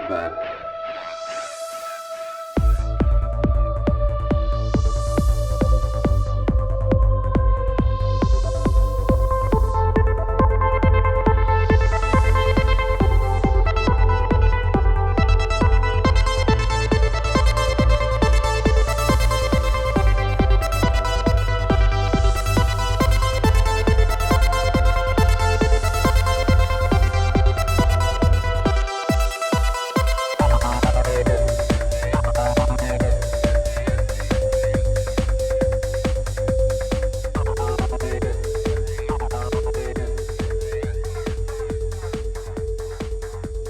whomever.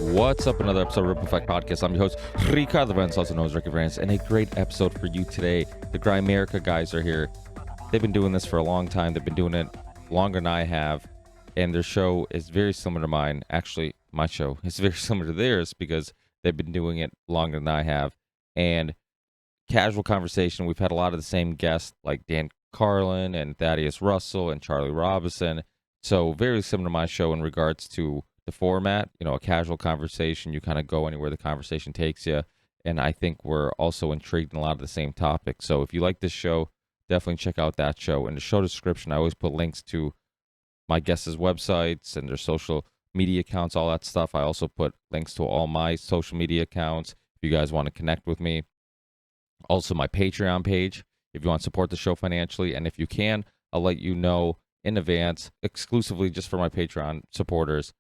What's up? Another episode of Ripple Effect Podcast. I'm your host, Ricardo Vance, also known as Ricky Vance, and a great episode for you today. The Grimerica guys are here. They've been doing this for a long time. They've been doing it longer than I have, and their show is very similar to mine. Actually, my show is very similar to theirs because they've been doing it longer than I have. And casual conversation, we've had a lot of the same guests like Dan Carlin and Thaddeus Russell and Charlie Robinson. So very similar to my show in regards to the format, you know, a casual conversation. You kind of go anywhere the conversation takes you. And I think we're also intrigued in a lot of the same topics. So if you like this show, definitely check out that show. In the show description, I always put links to my guests' websites and their social media accounts, all that stuff. I also put links to all my social media accounts if you guys want to connect with me. Also, my Patreon page if you want to support the show financially. And if you can, I'll let you know in advance, exclusively just for my Patreon supporters,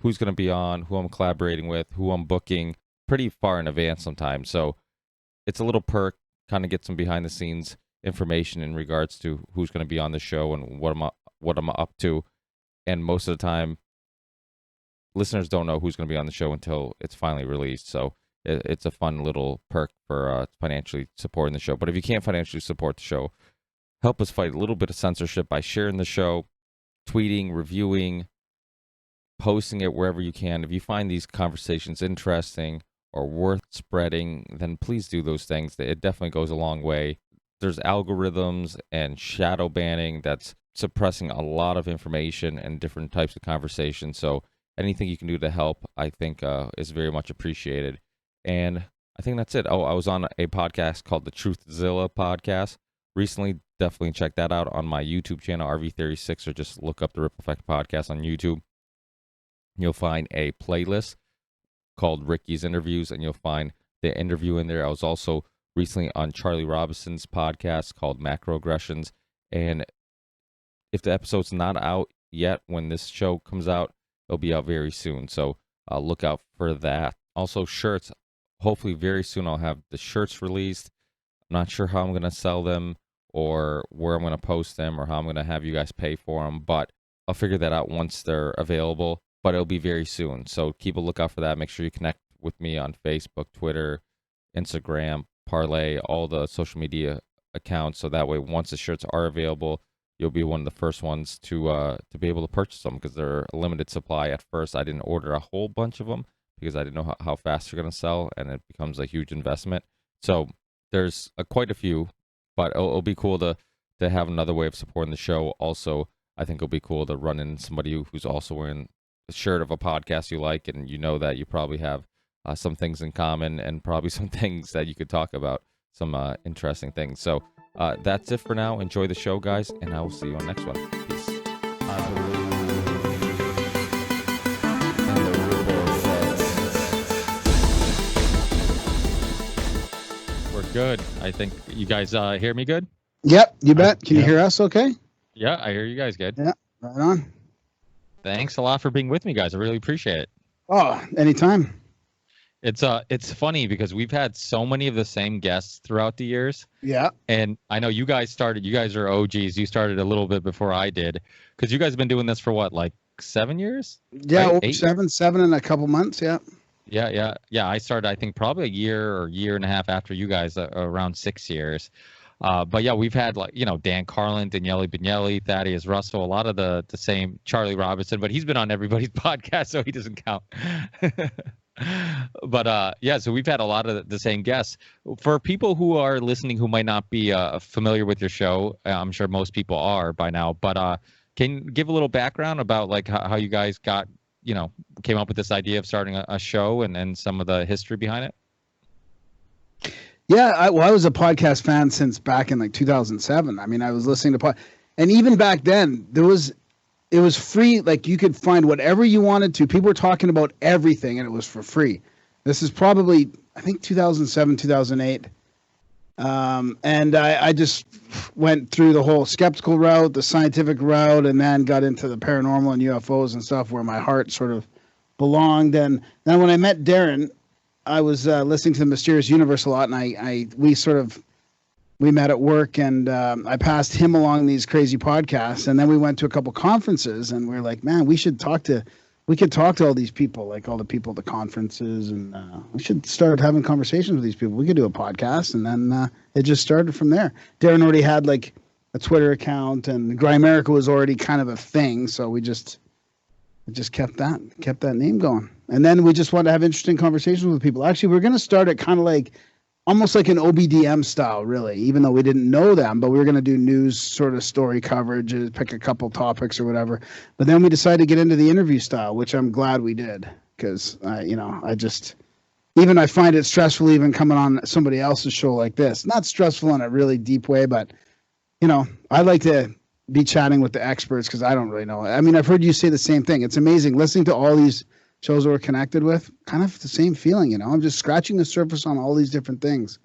who's going to be on, who I'm collaborating with, who I'm booking pretty far in advance sometimes. So it's a little perk, kind of get some behind the scenes information in regards to who's going to be on the show and what I'm up to. And most of the time, listeners don't know who's going to be on the show until it's finally released. So it's a fun little perk for financially supporting the show. But if you can't financially support the show, help us fight a little bit of censorship by sharing the show, tweeting, reviewing, posting it wherever you can. If you find these conversations interesting or worth spreading, then please do those things. It definitely goes a long way. There's algorithms and shadow banning that's suppressing a lot of information and different types of conversations. So anything you can do to help, I think, is very much appreciated. And I think that's it. Oh, I was on a podcast called the Truthzilla podcast recently. Definitely check that out on my YouTube channel, RV36, or just look up the Ripple Effect Podcast on YouTube. You'll find a playlist called Ricky's Interviews, and you'll find the interview in there. I was also recently on Charlie Robinson's podcast called Macroaggressions, and if the episode's not out yet when this show comes out, it'll be out very soon, so look out for that. Also, shirts. Hopefully very soon I'll have the shirts released. I'm not sure how I'm going to sell them or where I'm going to post them or how I'm going to have you guys pay for them, but I'll figure that out once they're available. But it'll be very soon. So keep a lookout for that. Make sure you connect with me on Facebook, Twitter, Instagram, PARLER, all the social media accounts. So that way, once the shirts are available, you'll be one of the first ones to be able to purchase them because they're a limited supply. At first, I didn't order a whole bunch of them because I didn't know how fast they're going to sell, and it becomes a huge investment. So there's quite a few, but it'll be cool to have another way of supporting the show. Also, I think it'll be cool to run in somebody who's also wearing a shirt of a podcast you like, and you know that you probably have some things in common and probably some things that you could talk about, some interesting things. So that's it for now. Enjoy the show, guys, and I will see you on the next one. Peace. We're good. I think you guys hear me good? Yep, you bet. Can you hear us okay? Yeah, I hear you guys good. Yeah, right on. Thanks a lot for being with me, guys. I really appreciate it. Oh, anytime. It's funny because we've had so many of the same guests throughout the years. Yeah. And I know you guys are OGs. You started a little bit before I did because you guys have been doing this for what, like 7 years? Yeah, right? over seven and a couple months. Yeah. Yeah. I started, I think, probably a year or year and a half after you guys, around 6 years. But yeah, we've had Dan Carlin, Daniele Bignelli, Thaddeus Russell, a lot of the same, Charlie Robinson, but he's been on everybody's podcast, so he doesn't count. But yeah, so we've had a lot of the same guests. For people who are listening who might not be familiar with your show, I'm sure most people are by now, but can you give a little background about like how you guys got came up with this idea of starting a show and some of the history behind it? Yeah, I was a podcast fan since back in like 2007. I mean, I was listening to and even back then it was free. Like you could find whatever you wanted to. People were talking about everything, and it was for free. This is probably, I think, 2007, 2008. And I just went through the whole skeptical route, the scientific route, and then got into the paranormal and UFOs and stuff where my heart sort of belonged. And then when I met Darren, I was listening to the Mysterious Universe a lot, and we met at work, and I passed him along these crazy podcasts, and then we went to a couple conferences, and we were like, man, we could talk to all these people, like all the people at the conferences, and we should start having conversations with these people. We could do a podcast, and then it just started from there. Darren already had like a Twitter account, and Grimerica was already kind of a thing, so we just kept that name going. And then we just wanted to have interesting conversations with people. Actually, we're going to start it kind of like almost like an OBDM style, really, even though we didn't know them, but we were going to do news sort of story coverage, pick a couple topics or whatever. But then we decided to get into the interview style, which I'm glad we did, because, I find it stressful even coming on somebody else's show like this. Not stressful in a really deep way, but, I like to be chatting with the experts because I don't really know. I mean, I've heard you say the same thing. It's amazing listening to all these shows that we're connected with, kind of the same feeling, I'm just scratching the surface on all these different things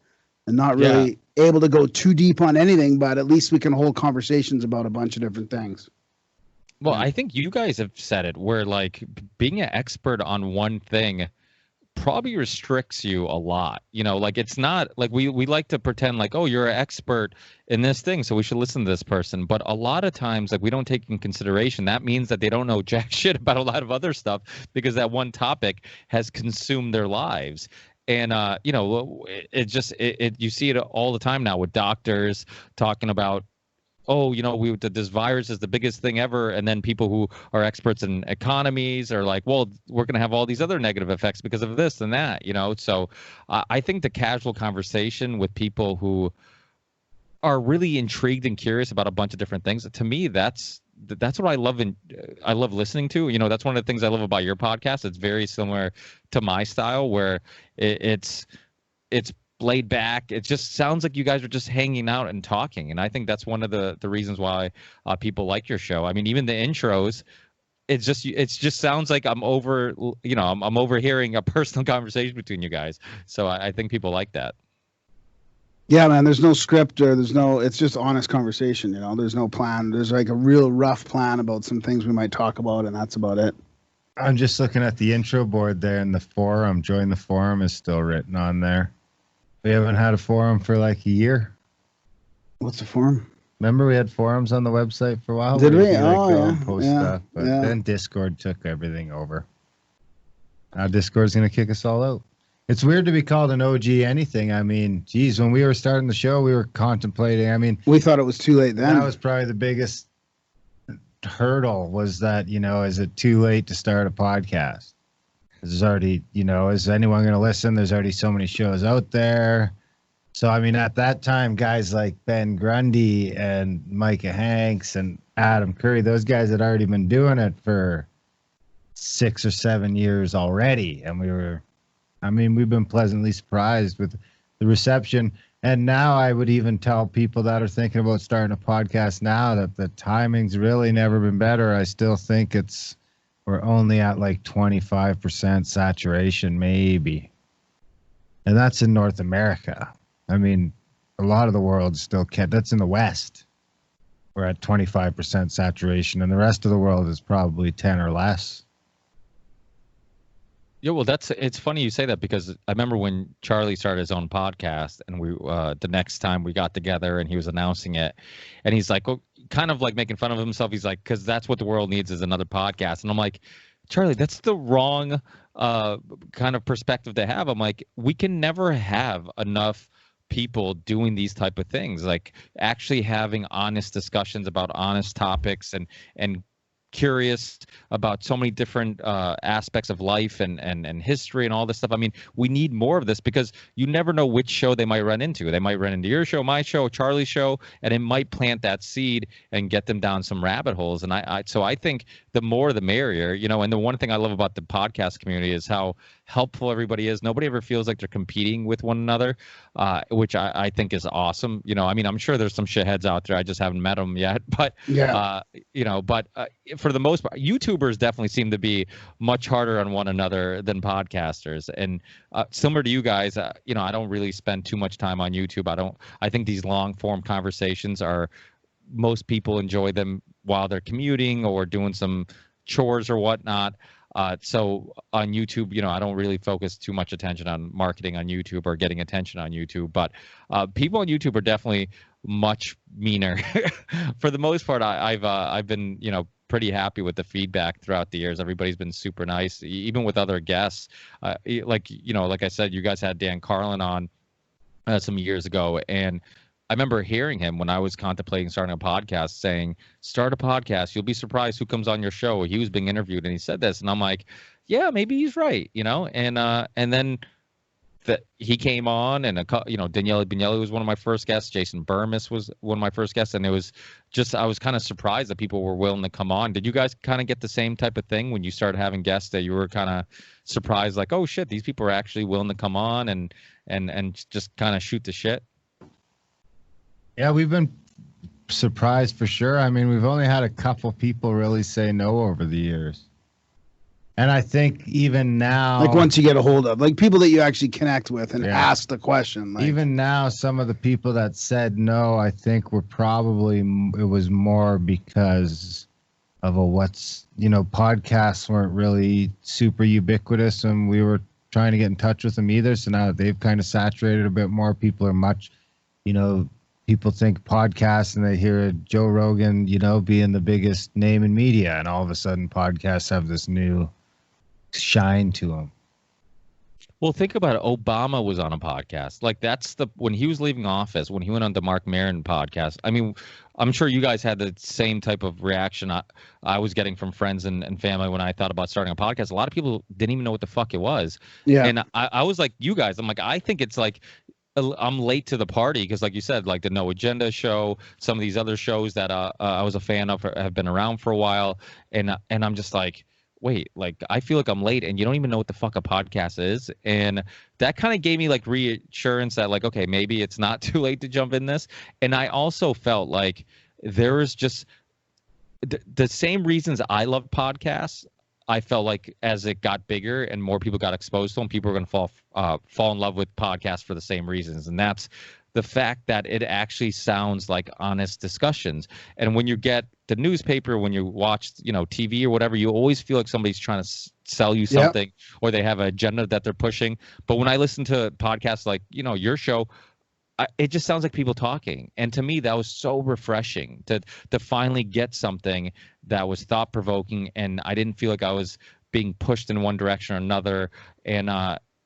and not really able to go too deep on anything, but at least we can hold conversations about a bunch of different things. Well, I think you guys have said it where like being an expert on one thing probably restricts you a lot. Like it's not like we like to pretend like, oh, you're an expert in this thing, so we should listen to this person. But a lot of times, like we don't take in consideration that means that they don't know jack shit about a lot of other stuff because that one topic has consumed their lives. And you see it all the time now with doctors talking about, oh, this virus is the biggest thing ever. And then people who are experts in economies are like, well, we're going to have all these other negative effects because of this and that, So I think the casual conversation with people who are really intrigued and curious about a bunch of different things, to me, that's what I love. I love listening to, that's one of the things I love about your podcast. It's very similar to my style where it's laid back. It just sounds like you guys are just hanging out and talking, and I think that's one of the reasons why people like your show. I mean, even the intros, it just sounds like I'm overhearing a personal conversation between you guys. So I think people like that. Yeah, man. There's no script or it's just honest conversation. There's no plan. There's like a real rough plan about some things we might talk about, and that's about it. I'm just looking at the intro board there in the forum. Join the forum is still written on there. We haven't had a forum for like a year. What's the forum? Remember we had forums on the website for a while? Did we? Post stuff, but then Discord took everything over. Now Discord's going to kick us all out. It's weird to be called an OG anything. I mean, geez, when we were starting the show, we were contemplating. We thought it was too late then. That was probably the biggest hurdle was that, is it too late to start a podcast? There's already, is anyone going to listen? There's already so many shows out there. So, at that time, guys like Ben Grundy and Micah Hanks and Adam Curry, those guys had already been doing it for 6 or 7 years already. And we've been pleasantly surprised with the reception. And now I would even tell people that are thinking about starting a podcast now that the timing's really never been better. I still think we're only at like 25% saturation, maybe. And that's in North America. A lot of the world still can't. That's in the West. We're at 25% saturation, and the rest of the world is probably 10 or less. Yeah, well, it's funny you say that because I remember when Charlie started his own podcast, and we the next time we got together and he was announcing it, and he's like, well, kind of like making fun of himself. He's like, because that's what the world needs is another podcast. And I'm like, Charlie, that's the wrong kind of perspective to have. I'm like, we can never have enough people doing these type of things, like actually having honest discussions about honest topics and curious about so many different aspects of life and history and all this stuff. I mean, we need more of this because you never know which show they might run into. They might run into your show, my show, Charlie's show, and it might plant that seed and get them down some rabbit holes. And so I think the more the merrier, you know. And the one thing I love about the podcast community is how helpful everybody is. Nobody ever feels like they're competing with one another, which I think is awesome. You know, I mean, I'm sure there's some shitheads out there. I just haven't met them yet, but yeah, you know, but for the most part, YouTubers definitely seem to be much harder on one another than podcasters. And similar to you guys, you know, I don't really spend too much time on YouTube. I think these long form conversations most people enjoy them while they're commuting or doing some chores or whatnot. So on YouTube, you know, I don't really focus too much attention on marketing on YouTube or getting attention on YouTube, but people on YouTube are definitely much meaner. For the most part, I've been, you know, pretty happy with the feedback throughout the years. Everybody's been super nice, even with other guests. Like, you know, like I said, you guys had Dan Carlin on some years ago, and I remember hearing him when I was contemplating starting a podcast saying, start a podcast. You'll be surprised who comes on your show. He was being interviewed and he said this. And I'm like, yeah, maybe he's right, you know? And then he came on, and you know, Daniele Bignelli was one of my first guests. Jason Burmis was one of my first guests. And it was just, I was kind of surprised that people were willing to come on. Did you guys kind of get the same type of thing when you started having guests, that you were kind of surprised, like, oh shit, these people are actually willing to come on and just kind of shoot the shit? Yeah, we've been surprised for sure. I mean, we've only had a couple people really say no over the years. And I think even now, like once you get a hold of, like people that you actually connect with and ask the question. Like, even now, some of the people that said no, I think were probably, it was more because of podcasts weren't really super ubiquitous, and we were trying to get in touch with them either. So now they've kind of saturated a bit more. People are much, you know, people think podcasts and they hear Joe Rogan, you know, being the biggest name in media, and all of a sudden podcasts have this new shine to them. Well, think about it. Obama was on a podcast. Like, that's when he was leaving office, when he went on the Mark Maron podcast. I mean, I'm sure you guys had the same type of reaction I was getting from friends and family when I thought about starting a podcast. A lot of people didn't even know what the fuck it was. Yeah. And I was like, you guys, I'm like, I think it's like, I'm late to the party because, like you said, like the No Agenda show, some of these other shows that I was a fan of have been around for a while, and I'm just like, wait, like I feel like I'm late, and you don't even know what the fuck a podcast is, and that kind of gave me like reassurance that, like, okay, maybe it's not too late to jump in this. And I also felt like there was just the same reasons I love podcasts. I felt like as it got bigger and more people got exposed to them, people were going to fall in love with podcasts for the same reasons. And that's the fact that it actually sounds like honest discussions. And when you get the newspaper, when you watch, you know, TV or whatever, you always feel like somebody's trying to sell you something, or they have an agenda that they're pushing. But when I listen to podcasts like, you know, your show, it just sounds like people talking. And to me, that was so refreshing to finally get something that was thought-provoking, and I didn't feel like I was being pushed in one direction or another. And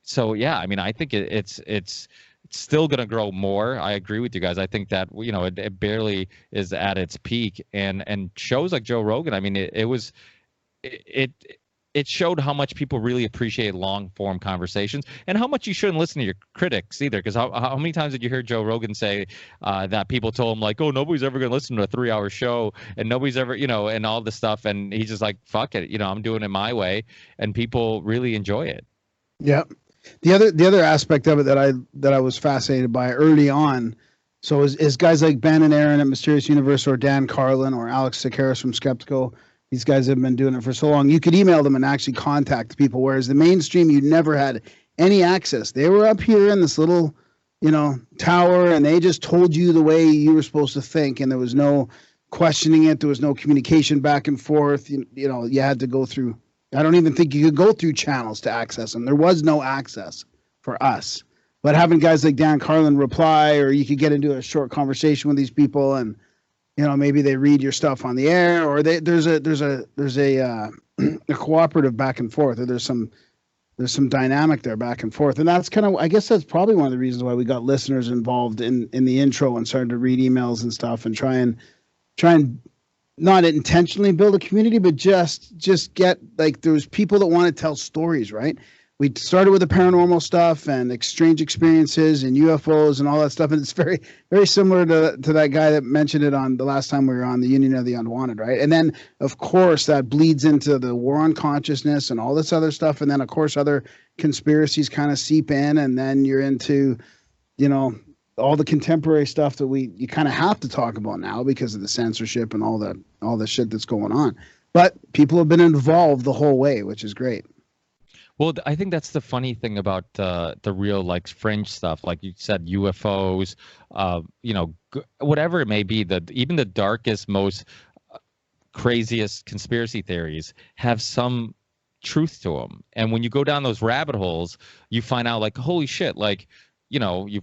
so, yeah, I mean, I think it's still going to grow more. I agree with you guys. I think that, you know, it barely is at its peak. And shows like Joe Rogan, I mean, it showed how much people really appreciate long form conversations, and how much you shouldn't listen to your critics either. Because how many times did you hear Joe Rogan say that people told him, like, oh, nobody's ever going to listen to a 3-hour show, and nobody's ever, you know, and all this stuff. And he's just like, fuck it, you know, I'm doing it my way, and people really enjoy it. Yeah. The other aspect of it that I was fascinated by early on, so is guys like Ben and Aaron at Mysterious Universe, or Dan Carlin, or Alex Sakaris from Skeptical. These guys have been doing it for so long. You could email them and actually contact people, whereas the mainstream, you never had any access. They were up here in this little, you know, tower, and they just told you the way you were supposed to think, and there was no questioning it. There was no communication back and forth. You know, you had to go through. I don't even think you could go through channels to access them. There was no access for us. But having guys like Dan Carlin reply, or you could get into a short conversation with these people, and, you know, maybe they read your stuff on the air, or there's a cooperative back and forth, or there's some dynamic there back and forth. And that's kind of, I guess that's probably one of the reasons why we got listeners involved in the intro and started to read emails and stuff, and try and not intentionally build a community, but just get like there's people that want to tell stories, right? We started with the paranormal stuff and strange experiences and UFOs and all that stuff, and it's very, very similar to that guy that mentioned it on the last time we were on the Union of the Unwanted, right? And then of course that bleeds into the war on consciousness and all this other stuff, and then of course other conspiracies kind of seep in, and then you're into, you know, all the contemporary stuff that you kind of have to talk about now because of the censorship and all the shit that's going on. But people have been involved the whole way, which is great. Well, I think that's the funny thing about the real like fringe stuff, like you said, UFOs, you know, whatever it may be. Even the darkest, most craziest conspiracy theories have some truth to them. And when you go down those rabbit holes, you find out like, holy shit, like, you know, you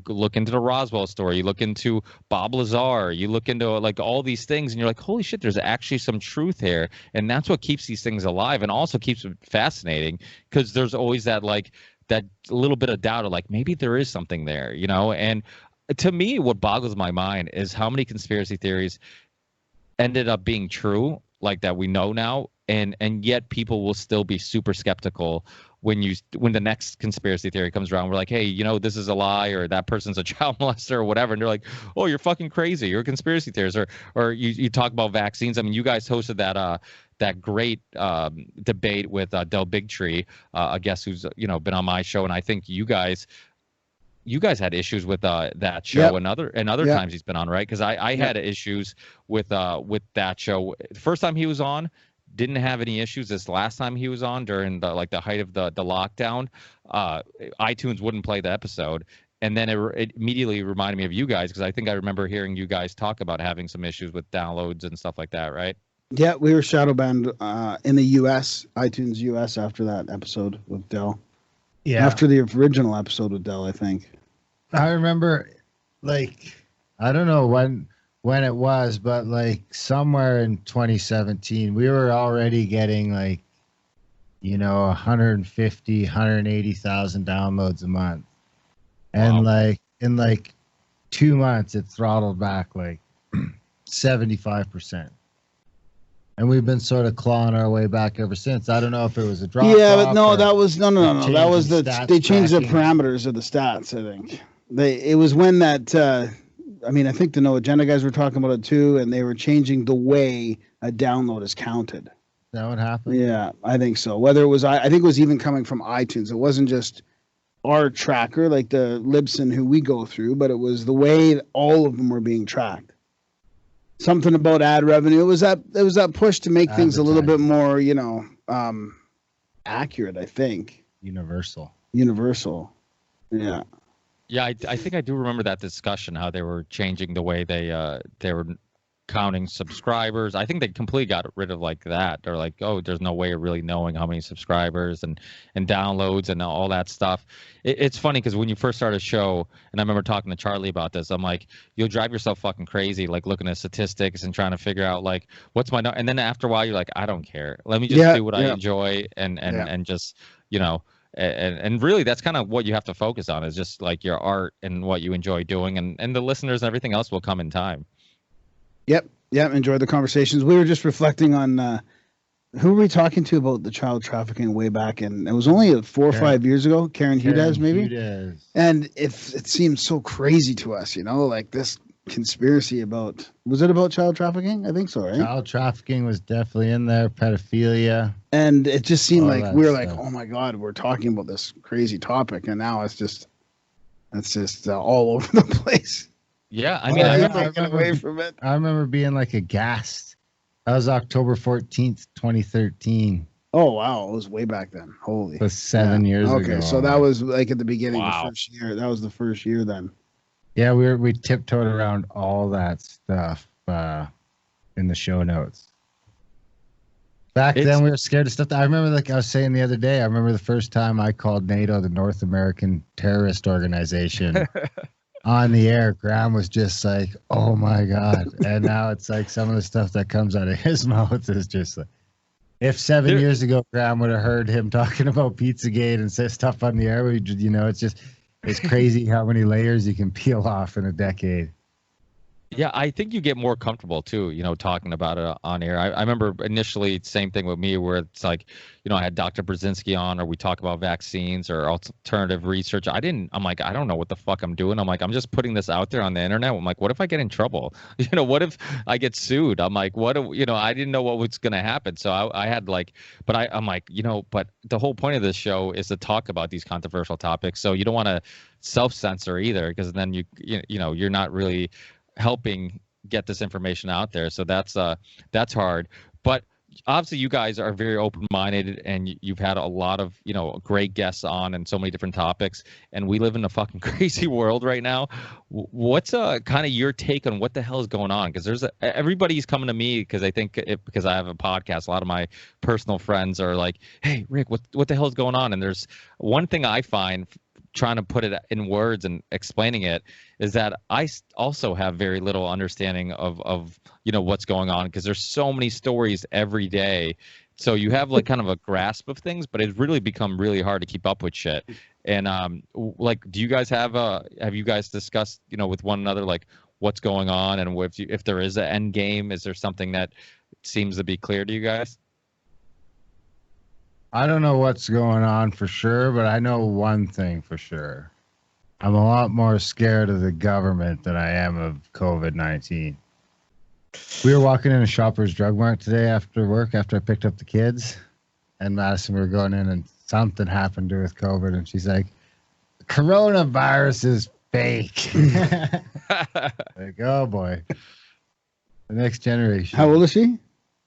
look into the Roswell story, you look into Bob Lazar, you look into like all these things, and you're like, holy shit, there's actually some truth here. And that's what keeps these things alive and also keeps it fascinating, because there's always that like that little bit of doubt of like, maybe there is something there, you know? And to me, what boggles my mind is how many conspiracy theories ended up being true, like that we know now, and yet people will still be super skeptical when the next conspiracy theory comes around. We're like, hey, you know, this is a lie, or that person's a child molester or whatever, and they're like, oh, you're fucking crazy, you're a conspiracy theorist. Or you talk about vaccines. I mean, you guys hosted that great debate with Del Bigtree, a guest who's, you know, been on my show, and I think you guys had issues with that show. Yep. and other yep. times he's been on, right? Because I had issues with that show. The first time he was on, didn't have any issues. This last time he was on during the height of the lockdown, iTunes wouldn't play the episode, and then it immediately reminded me of you guys, because I think I remember hearing you guys talk about having some issues with downloads and stuff like that, right? Yeah, we were shadow banned in the U.S., iTunes U.S. after that episode with Del. Yeah, after the original episode with Del, I think. I remember, like, I don't know when it was, but like somewhere in 2017, we were already getting like, you know, 150, 180,000 downloads a month. And wow. Like in like 2 months, it throttled back like 75%. And we've been sort of clawing our way back ever since. I don't know if it was a drop. Yeah, but no, that was no. That was they changed the parameters of the stats, I think. It was when that I mean, I think the No Agenda guys were talking about it too, and they were changing the way a download is counted. Is that what happened? Yeah, I think so. Whether it was, I think it was even coming from iTunes. It wasn't just our tracker, like the Libsyn who we go through, but it was the way all of them were being tracked. Something about ad revenue. It was that push to make things a little bit more, you know, accurate, I think. Universal. Yeah. Yeah, I think I do remember that discussion, how they were changing the way they were counting subscribers. I think they completely got rid of like that. They're like, oh, there's no way of really knowing how many subscribers and downloads and all that stuff. It's funny because when you first start a show, and I remember talking to Charlie about this, I'm like, you'll drive yourself fucking crazy, like looking at statistics and trying to figure out like what's my and then after a while you're like, I don't care. Let me just do what I enjoy and just, you know. And really, that's kind of what you have to focus on, is just like your art and what you enjoy doing, and the listeners and everything else will come in time. Yep. Enjoyed the conversations. We were just reflecting on who were we talking to about the child trafficking way back, and it was only 4 or 5 years ago. Karen Hudez, maybe. Hudez. And it seems so crazy to us, you know, like this conspiracy about, was it about child trafficking? I think so, right? Child trafficking was definitely in there, pedophilia. And it just seemed like we were like, oh my God, we're talking about this crazy topic, and now it's just all over the place. Yeah, I mean, I remember being like aghast. That was October 14th, 2013. Oh wow, it was way back then. Holy. It was 7 years ago. Okay, so that was like at the beginning of the first year. That was the first year then. Yeah, we tiptoed around all that stuff in the show notes. Back then, we were scared of stuff. I remember, like I was saying the other day, I remember the first time I called NATO the North American Terrorist Organization on the air. Graham was just like, oh my God. And now it's like some of the stuff that comes out of his mouth is just like, if 7 years ago Graham would have heard him talking about Pizzagate and say stuff on the air, you know, it's crazy how many layers you can peel off in a decade. Yeah, I think you get more comfortable too, talking about it on air. I remember initially, same thing with me, where it's like, I had Dr. Brzezinski on, or we talk about vaccines or alternative research. I'm like, I don't know what the fuck I'm doing. I'm like, I'm just putting this out there on the internet. I'm like, what if I get in trouble? What if I get sued? I'm like, I didn't know what was going to happen. So I had like, but I'm like, but the whole point of this show is to talk about these controversial topics. So you don't want to self-censor either, because then you're not really helping get this information out there. So that's hard. But obviously you guys are very open-minded, and you've had a lot of great guests on and so many different topics, and we live in a fucking crazy world right now. What's kind of your take on what the hell is going on? Because everybody's coming to me because I think because I have a podcast, a lot of my personal friends are like, hey Rick, what the hell is going on? And there's one thing I find trying to put it in words and explaining it is that I also have very little understanding of what's going on, because there's so many stories every day. So you have like kind of a grasp of things, but it's really become really hard to keep up with shit. And like, do you guys have you guys discussed with one another like what's going on, and if there is an end game, is there something that seems to be clear to you guys? I don't know what's going on for sure, but I know one thing for sure. I'm a lot more scared of the government than I am of COVID-19. We were walking in a Shoppers Drug Mart today after work, after I picked up the kids. And Madison, we were going in, and something happened to her with COVID. And she's like, coronavirus is fake. Like, oh, boy. The next generation. How old is she?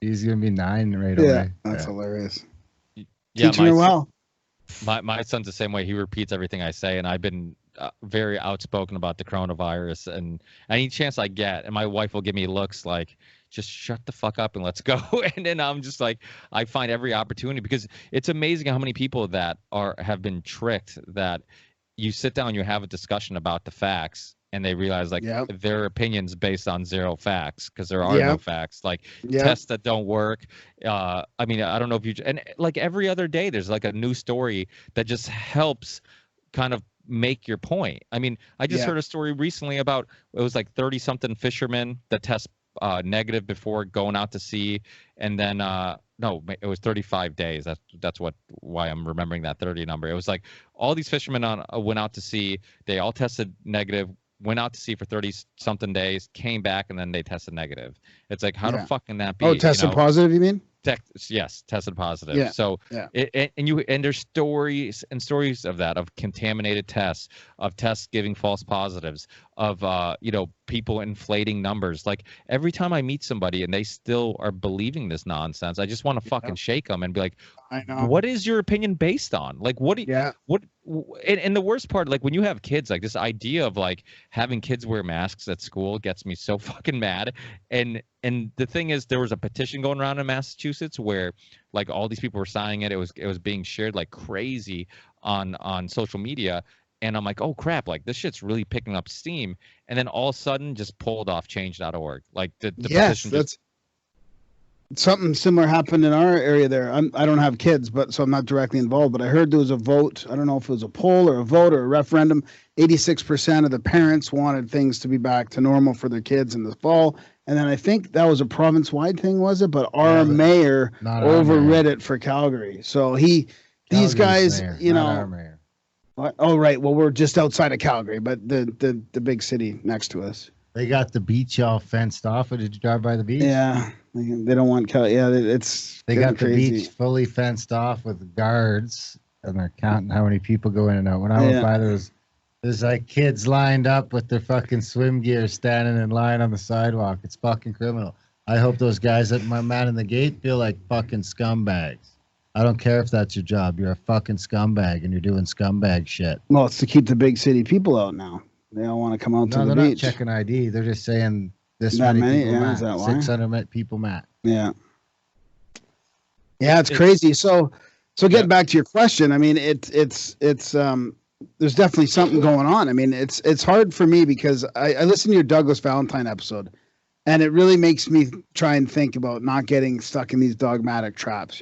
She's going to be 9 right away. That's hilarious. Yeah, teaching her well. My son's the same way. He repeats everything I say, and I've been very outspoken about the coronavirus, and any chance I get, and my wife will give me looks like, just shut the fuck up and let's go. And then I'm just like, I find every opportunity, because it's amazing how many people that have been tricked, that you sit down, you have a discussion about the facts, and they realize like their opinions based on zero facts, because there are no facts, like tests that don't work. I mean, I don't know if you, and like every other day there's like a new story that just helps kind of make your point. I mean, I just heard a story recently about, it was like 30 something fishermen that test negative before going out to sea, and then no, it was 35 days. That's why I'm remembering that 30 number. It was like all these fishermen went out to sea, they all tested negative, went out to sea for 30 something days, came back, and then they tested negative. It's like, how the fuck can that be? Oh, tested positive, you mean? Yes, tested positive. Yeah. So and there's stories of that, of contaminated tests, of tests giving false positives, of people inflating numbers. Like every time I meet somebody and they still are believing this nonsense, I just want to fucking shake them and be like, I know. What is your opinion based on? Like and the worst part, like when you have kids, like this idea of like having kids wear masks at school gets me so fucking mad. And the thing is, there was a petition going around in Massachusetts where like all these people were signing it. It was being shared like crazy on social media. And I'm like, oh crap, like this shit's really picking up steam. And then all of a sudden just pulled off change.org. Like the petition just... Something similar happened in our area there. I don't have kids, so I'm not directly involved, but I heard there was a vote. I don't know if it was a poll or a vote or a referendum. 86% of the parents wanted things to be back to normal for their kids in the fall. And then I think that was a province-wide thing, was it? But our mayor overrid it for Calgary. So these guys, mayor, not our mayor. What? Oh, right. Well, we're just outside of Calgary, but the big city next to us. They got the beach all fenced off. Or did you drive by the beach? Yeah. They don't want they got the beach fully fenced off with guards, and they're counting how many people go in and out. When I went by, there's like kids lined up with their fucking swim gear standing in line on the sidewalk. It's fucking criminal. I hope those guys at my man in the gate feel like fucking scumbags. I don't care if that's your job. You're a fucking scumbag and you're doing scumbag shit. Well, it's to keep the big city people out now. They don't want to come out to the beach. No, they're not checking ID. They're just saying this many people max. 600 people max. Yeah. Yeah, it's crazy. So getting back to your question, I mean, it's there's definitely something going on. I mean, it's hard for me because I listened to your Douglas Valentine episode, and it really makes me try and think about not getting stuck in these dogmatic traps,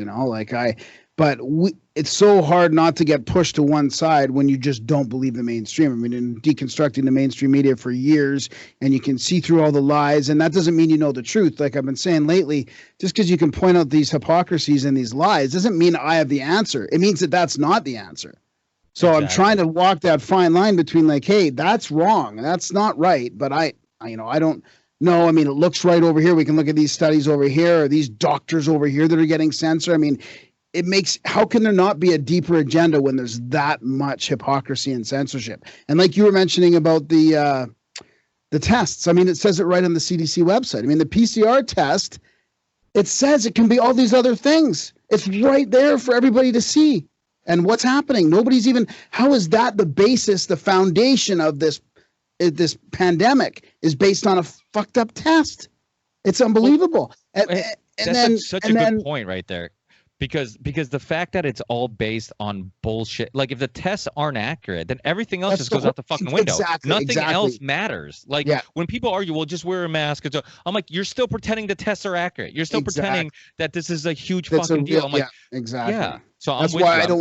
it's so hard not to get pushed to one side when you just don't believe the mainstream. I mean, in deconstructing the mainstream media for years, and you can see through all the lies, and that doesn't mean you know the truth. Like I've been saying lately, just because you can point out these hypocrisies and these lies doesn't mean I have the answer. It means that that's not the answer. So exactly. I'm trying to walk that fine line between like, hey, that's wrong, that's not right, but I don't know. I mean, it looks right over here. We can look at these studies over here, or these doctors over here that are getting censored. I mean, it makes, how can there not be a deeper agenda when there's that much hypocrisy and censorship? And like you were mentioning about the tests, I mean, it says it right on the CDC website. I mean, the PCR test, it says it can be all these other things. It's right there for everybody to see. And what's happening? Nobody's even, how is that the basis, the foundation of this pandemic is based on a fucked up test? It's unbelievable. That's such a good point right there. Because the fact that it's all based on bullshit, like if the tests aren't accurate, then everything else just goes out the fucking window. Nothing else matters. Like when people argue, well, just wear a mask. I'm like, you're still pretending the tests are accurate. You're still pretending that this is a huge fucking deal. I'm like, exactly. Yeah. So that's why I don't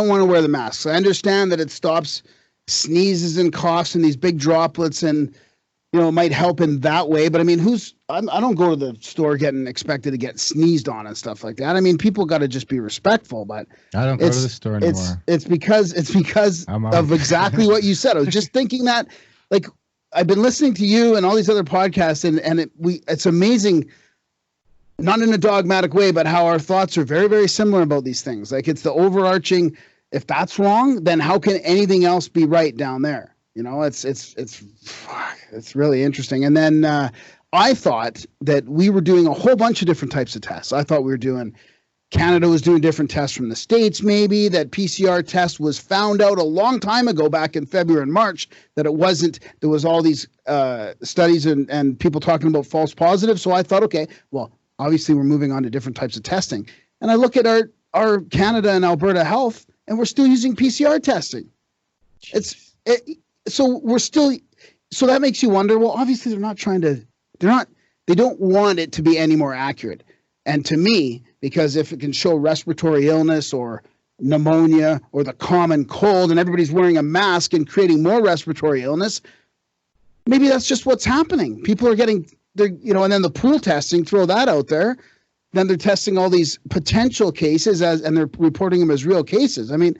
want to wear the masks. I understand that it stops sneezes and coughs and these big droplets, and it might help in that way. But I mean, I don't go to the store getting expected to get sneezed on and stuff like that. I mean, people got to just be respectful. But I don't go to the store anymore. It's because of exactly what you said. I was just thinking that, like, I've been listening to you and all these other podcasts, and it's amazing. Not in a dogmatic way, but how our thoughts are very, very similar about these things. Like, it's the overarching, if that's wrong, then how can anything else be right down there? It's really interesting. And then I thought that we were doing a whole bunch of different types of tests. I thought Canada was doing different tests from the States, maybe. That PCR test was found out a long time ago, back in February and March, that it wasn't. There was all these studies and people talking about false positives. So I thought, okay, well, obviously we're moving on to different types of testing. And I look at our Canada and Alberta Health, and we're still using PCR testing. So that makes you wonder, well, obviously they don't want it to be any more accurate. And to me, because if it can show respiratory illness or pneumonia or the common cold, and everybody's wearing a mask and creating more respiratory illness, maybe that's just what's happening. People are getting, and then the pool testing, throw that out there. Then they're testing all these potential cases and they're reporting them as real cases. I mean,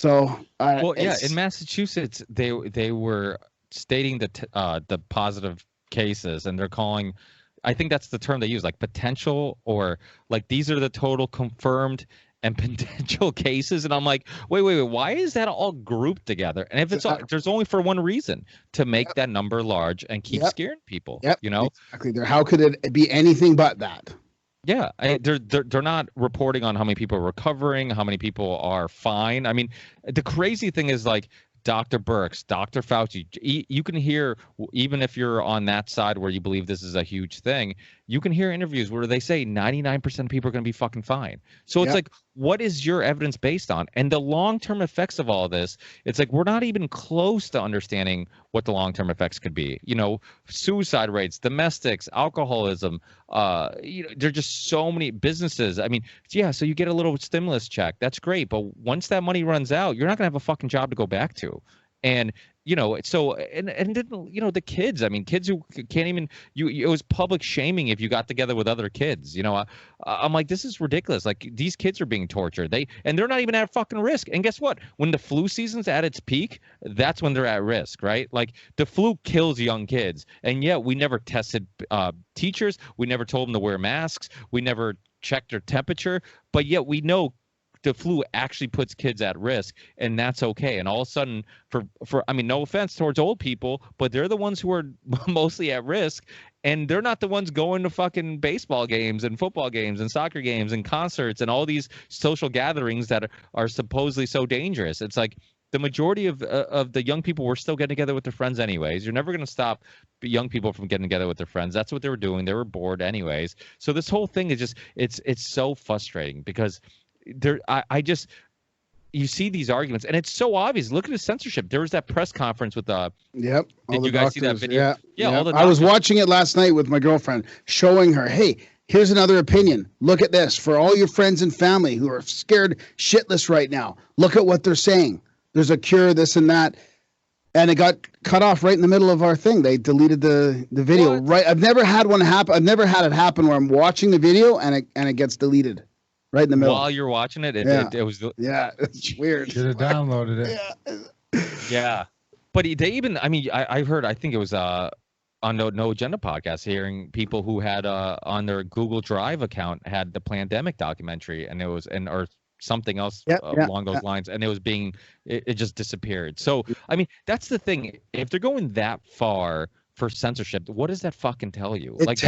in Massachusetts, they were stating the positive cases, and they're calling, I think that's the term they use, like potential, or like these are the total confirmed and potential cases. And I'm like, wait, why is that all grouped together? And if it's there's only for one reason, to make that number large and keep scaring people. Exactly. How could it be anything but that? Yeah, they're not reporting on how many people are recovering, how many people are fine. I mean, the crazy thing is, like, Dr. Birx, Dr. Fauci, you can hear, even if you're on that side where you believe this is a huge thing, you can hear interviews where they say 99% of people are going to be fucking fine. So it's like, what is your evidence based on? And the long-term effects of all this, it's like we're not even close to understanding what the long-term effects could be. Suicide rates, domestics, alcoholism, there's just so many businesses. I mean, so you get a little stimulus check. That's great. But once that money runs out, you're not going to have a fucking job to go back to. And so and then the kids, I mean, kids who can't even, it was public shaming if you got together with other kids. I'm like, this is ridiculous. Like, these kids are being tortured. They're not even at fucking risk. And guess what? When the flu season's at its peak, that's when they're at risk, right? Like, the flu kills young kids, and yet we never tested teachers. We never told them to wear masks. We never checked their temperature, but yet we know the flu actually puts kids at risk, and that's okay. And all of a sudden, for I mean, no offense towards old people, but they're the ones who are mostly at risk, and they're not the ones going to fucking baseball games and football games and soccer games and concerts and all these social gatherings that are supposedly so dangerous. It's like the majority of the young people were still getting together with their friends anyways. You're never going to stop young people from getting together with their friends. That's what they were doing. They were bored anyways. So this whole thing is just, it's so frustrating because you see these arguments, and it's so obvious. Look at the censorship. There was that press conference with did you guys see that video? Yeah. All the I was watching it last night with my girlfriend, showing her, hey, Here's another opinion. Look at this. For all your friends and family who are scared shitless right now, look at what they're saying. There's a cure, this and that. And it got cut off right in the middle of our thing. They deleted the video. What? Right. I've never had one happen. I've never had it happen where I'm watching the video and it gets deleted right in the middle. While you're watching it, it was yeah, it's weird. Should have downloaded it. yeah. But they even, I mean, I heard, I think it was on No Agenda podcast, hearing people who had on their Google Drive account had the Plandemic documentary, and it was or something else along those lines, and it was it just disappeared. So I mean, that's the thing. If they're going that far for censorship, what does that fucking tell you? It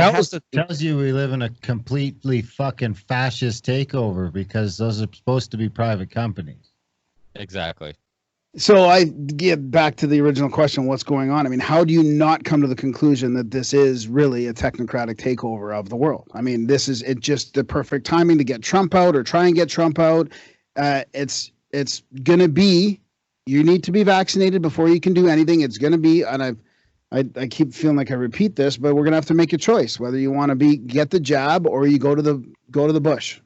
tells you we live in a completely fucking fascist takeover, because those are supposed to be private companies. Exactly. So I get back to the original question, what's going on? I mean, how do you not come to the conclusion that this is really a technocratic takeover of the world? I mean, this is just the perfect timing to get Trump out or try and get Trump out. It's going to be, you need to be vaccinated before you can do anything. It's going to be, and I keep feeling like I repeat this, but we're going to have to make a choice, whether you want to get the jab or you go to the bush.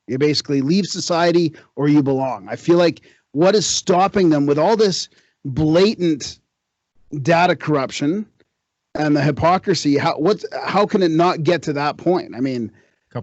You basically leave society or you belong. I feel like, what is stopping them with all this blatant data corruption and the hypocrisy? How can it not get to that point? I mean,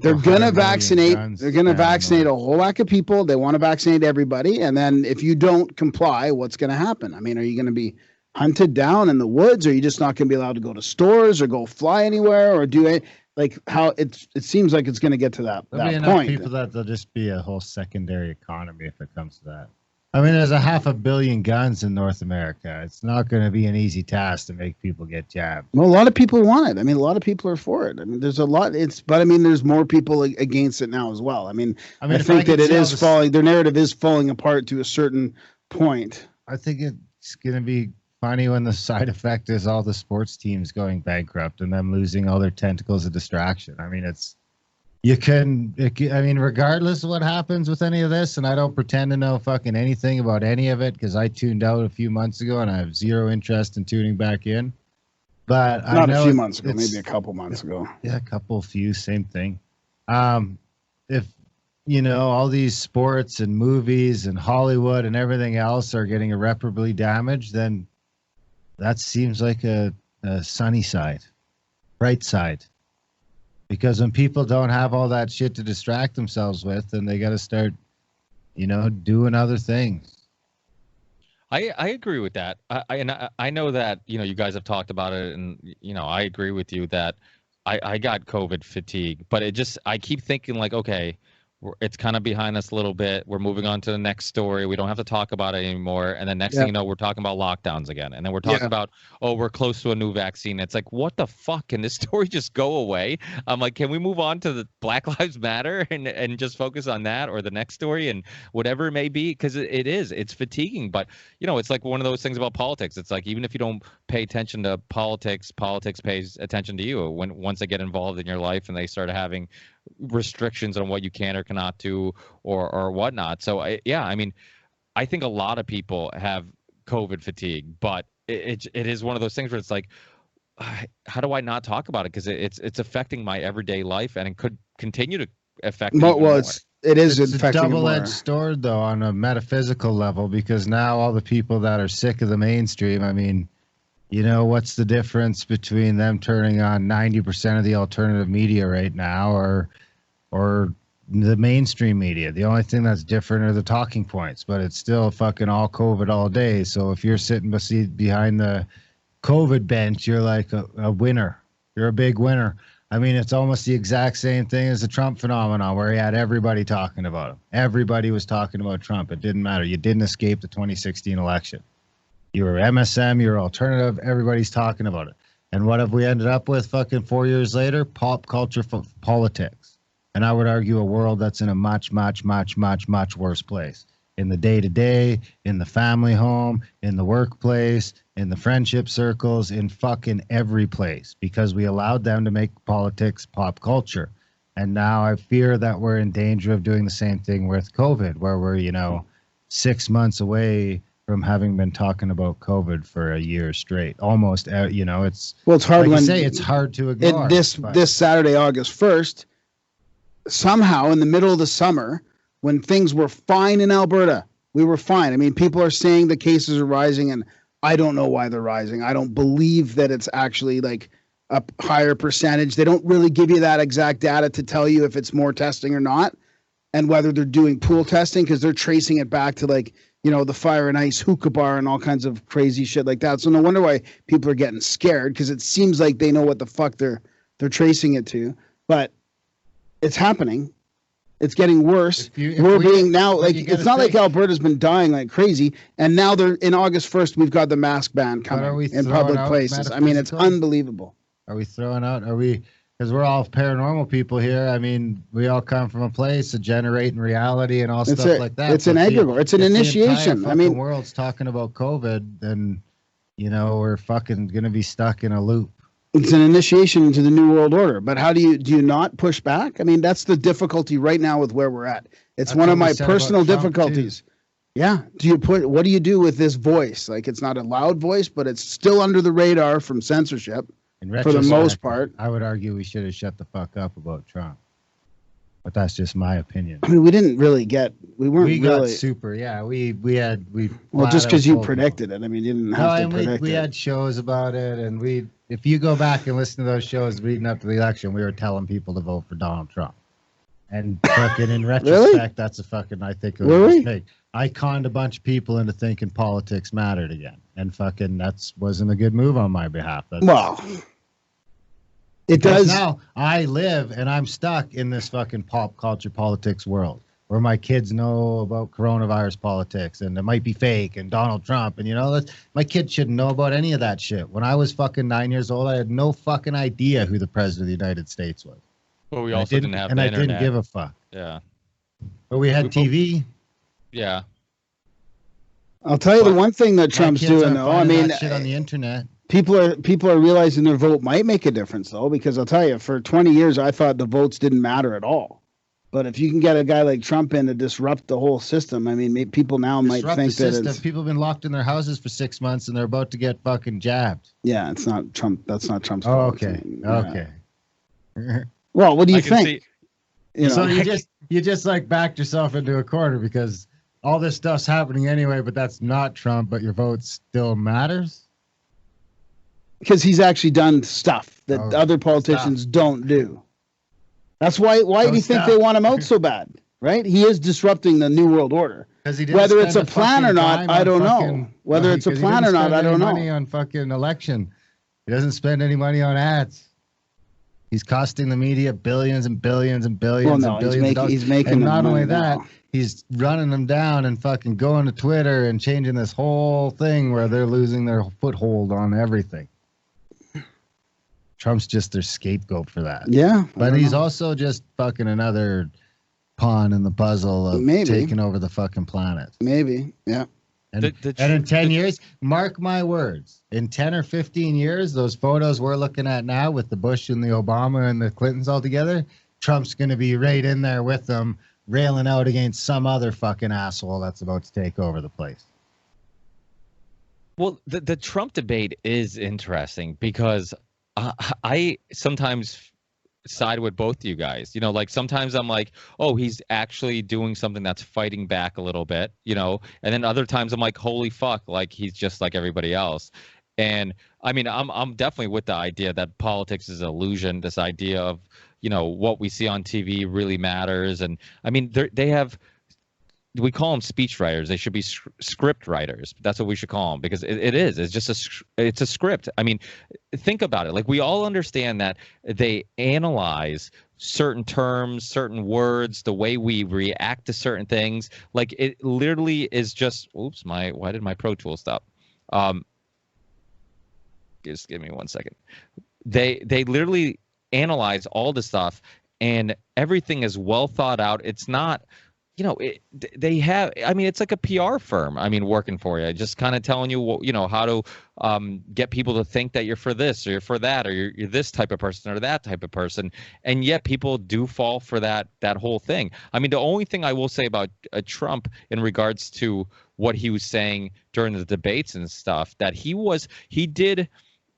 they're going to vaccinate. They're going to vaccinate a whole whack of people. They want to vaccinate everybody. And then if you don't comply, what's going to happen? I mean, are you going to be hunted down in the woods? Or are you just not going to be allowed to go to stores or go fly anywhere or do it? Like how it seems like it's going to get to that point. People that there'll just be a whole secondary economy if it comes to that. I mean, there's 500 million guns in North America. It's not going to be an easy task to make people get jabbed. Well, a lot of people want it. I mean, a lot of people are for it. I mean, there's a lot. But I mean, there's more people against it now as well. I mean, I think that it is falling. Their narrative is falling apart to a certain point. I think it's going to be funny when the side effect is all the sports teams going bankrupt and them losing all their tentacles of distraction. I mean, regardless of what happens with any of this, and I don't pretend to know fucking anything about any of it because I tuned out a few months ago and I have zero interest in tuning back in. But not a few months ago, maybe a couple months ago. Yeah, few, same thing. If all these sports and movies and Hollywood and everything else are getting irreparably damaged, then that seems like a sunny side, bright side. Because when people don't have all that shit to distract themselves with, then they got to start, doing other things. I agree with that. I know that, you guys have talked about it, and, I agree with you that I got COVID fatigue, but I keep thinking like, okay, it's kind of behind us a little bit. We're moving on to the next story. We don't have to talk about it anymore. And then next thing you know, we're talking about lockdowns again. And then we're talking about, we're close to a new vaccine. It's like, what the fuck? Can this story just go away? I'm like, can we move on to the Black Lives Matter and just focus on that or the next story and whatever it may be? Because it's fatiguing. But, it's like one of those things about politics. It's like, even if you don't pay attention to politics pays attention to you. Once they get involved in your life and they start having restrictions on what you can or cannot do or whatnot. So I think a lot of people have COVID fatigue, but it is one of those things where it's like, how do I not talk about it? Because it's affecting my everyday life, and it could continue to affect me more. It's a double-edged sword, though, on a metaphysical level, because now all the people that are sick of the mainstream, I mean, what's the difference between them turning on 90% of the alternative media right now or the mainstream media? The only thing that's different are the talking points, but it's still fucking all COVID all day. So if you're sitting behind the COVID bench, you're like a winner. You're a big winner. I mean, it's almost the exact same thing as the Trump phenomenon, where he had everybody talking about him. Everybody was talking about Trump. It didn't matter. You didn't escape the 2016 election. You were MSM, you're alternative, everybody's talking about it. And what have we ended up with fucking 4 years later? Pop culture politics. And I would argue a world that's in a much, much, much, much, much worse place. In the day-to-day, in the family home, in the workplace, in the friendship circles, in fucking every place. Because we allowed them to make politics pop culture. And now I fear that we're in danger of doing the same thing with COVID, where we're, 6 months away from having been talking about COVID for a year straight. Almost, it's hard. Like it's hard to ignore. This Saturday, August 1st, somehow in the middle of the summer, when things were fine in Alberta, we were fine. I mean, people are saying the cases are rising, and I don't know why they're rising. I don't believe that it's actually like a higher percentage. They don't really give you that exact data to tell you if it's more testing or not, and whether they're doing pool testing, because they're tracing it back to like, you know, the Fire and Ice hookah bar and all kinds of crazy shit like that. So no wonder why people are getting scared, because it seems like they know what the fuck they're tracing it to. But it's happening. It's getting worse. We're being now like, it's not like Alberta's been dying like crazy, and now they're in August 1st. We've got the mask ban coming in public places. I mean, it's unbelievable. Are we throwing out? Are we? Because we're all paranormal people here. I mean, we all come from a place of generating reality and all stuff like that. It's an egregore. It's an initiation. I mean, the world's talking about COVID, then you know we're fucking gonna be stuck in a loop. It's an initiation into the New World Order. But how do you not push back? I mean, that's the difficulty right now with where we're at. It's one of my personal difficulties. Yeah. What do you do with this voice? Like, it's not a loud voice, but it's still under the radar from censorship for the most part. I would argue we should have shut the fuck up about Trump. But that's just my opinion. I mean, we didn't really get. We got super. Yeah, we. Well, just because you predicted it. I mean, you didn't have to predict it. We had shows about it, and we. If you go back and listen to those shows leading up to the election, we were telling people to vote for Donald Trump. And fucking in retrospect, that's a fucking. I think it was a mistake. I conned a bunch of people into thinking politics mattered again, and fucking wasn't a good move on my behalf. It does. Now I live and I'm stuck in this fucking pop culture politics world where my kids know about coronavirus politics and it might be fake and Donald Trump and my kids shouldn't know about any of that shit. When I was fucking 9 years old, I had no fucking idea who the president of the United States was. Well, we also didn't have the internet. And I didn't give a fuck. Yeah. But we had TV. Yeah. I'll tell you the one thing that Trump's doing though. I mean, shit on the internet. People are realizing their vote might make a difference though, because I'll tell you, for 20 years I thought the votes didn't matter at all. But if you can get a guy like Trump in to disrupt the whole system, I mean, people now might think that it's... People have been locked in their houses for 6 months and they're about to get fucking jabbed. Yeah, it's not Trump. That's not Trump's fault. Okay. Okay. Well, what do you think? So you just like backed yourself into a corner because all this stuff's happening anyway, but that's not Trump, but your vote still matters? Because he's actually done stuff that other politicians don't do. That's why do you think they want him out so bad, right? He is disrupting the New World Order. Whether it's a plan or not, I don't know. Whether it's a plan or not, I don't know. Money on fucking election. He doesn't spend any money on ads. He's costing the media billions and billions and billions and billions of dollars. He's making and not only that, he's running them down and fucking going to Twitter and changing this whole thing where they're losing their foothold on everything. Trump's just their scapegoat for that. Yeah. But he's also just fucking another pawn in the puzzle of taking over the fucking planet. Maybe. Yeah. And in 10 years, mark my words, in 10 or 15 years, those photos we're looking at now with the Bush and the Obama and the Clintons all together, Trump's going to be right in there with them, railing out against some other fucking asshole that's about to take over the place. Well, the Trump debate is interesting because I sometimes side with both you guys. Like sometimes I'm like, oh, he's actually doing something that's fighting back a little bit, and then other times I'm like, holy fuck, like he's just like everybody else. And I mean, I'm definitely with the idea that politics is an illusion, this idea of, what we see on TV really matters. And I mean, they have, we call them speech writers. They should be script writers. That's what we should call them, because it is. It's just it's a script. I mean, think about it. Like, we all understand that they analyze certain terms, certain words, the way we react to certain things. Like, it literally is just. Oops, why did my Pro Tool stop? Just give me 1 second. They literally analyze all the stuff, and everything is well thought out. It's not. They have, I mean, it's like a PR firm, working for you, just kind of telling you, how to get people to think that you're for this or you're for that, or you're this type of person or that type of person. And yet people do fall for that whole thing. I mean, the only thing I will say about Trump in regards to what he was saying during the debates and stuff, that he did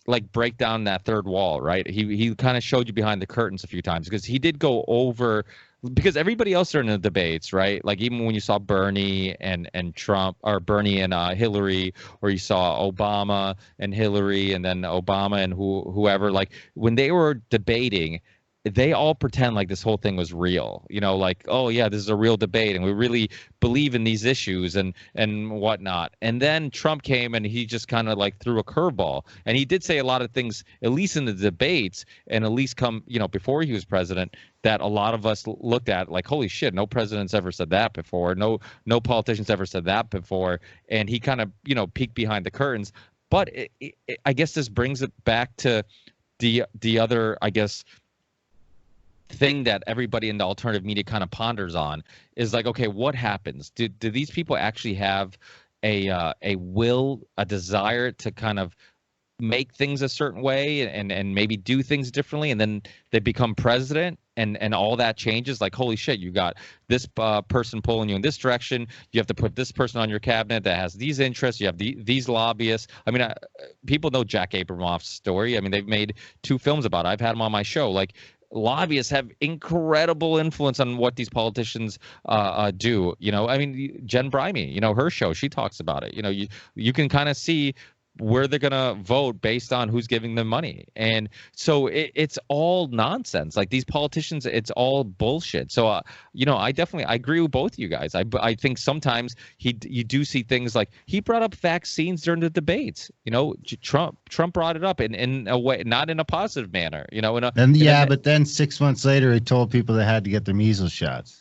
like break down that third wall, right? He kind of showed you behind the curtains a few times, because he did go over because everybody else are in the debates, right? Like even when you saw Bernie and Trump, or Bernie and Hillary, or you saw Obama and Hillary, and then Obama and whoever, like when they were debating, they all pretend like this whole thing was real, like, oh yeah, this is a real debate and we really believe in these issues and whatnot. And then Trump came and he just kind of like threw a curveball, and he did say a lot of things, at least in the debates, and at least before he was president, that a lot of us looked at like, holy shit, no president's ever said that before, no politicians ever said that before. And he kind of peeked behind the curtains. But I guess this brings it back to the other, I guess, thing that everybody in the alternative media kind of ponders on is like, okay, what happens? Do these people actually have a will, a desire to kind of make things a certain way and maybe do things differently, and then they become president and all that changes? Like, holy shit, you got this person pulling you in this direction, you have to put this person on your cabinet that has these interests, you have these lobbyists. I mean, people know Jack Abramoff's story. I mean, they've made 2 films about it. I've had him on my show. Like, lobbyists have incredible influence on what these politicians do. I mean, Jen Brimey, her show, she talks about it. You can kind of see where they're going to vote based on who's giving them money. And so it's all nonsense. Like these politicians, it's all bullshit. So, I agree with both of you guys. I think sometimes you do see things like he brought up vaccines during the debates. Trump brought it up in a way, not in a positive manner, but then 6 months later, he told people they had to get their measles shots.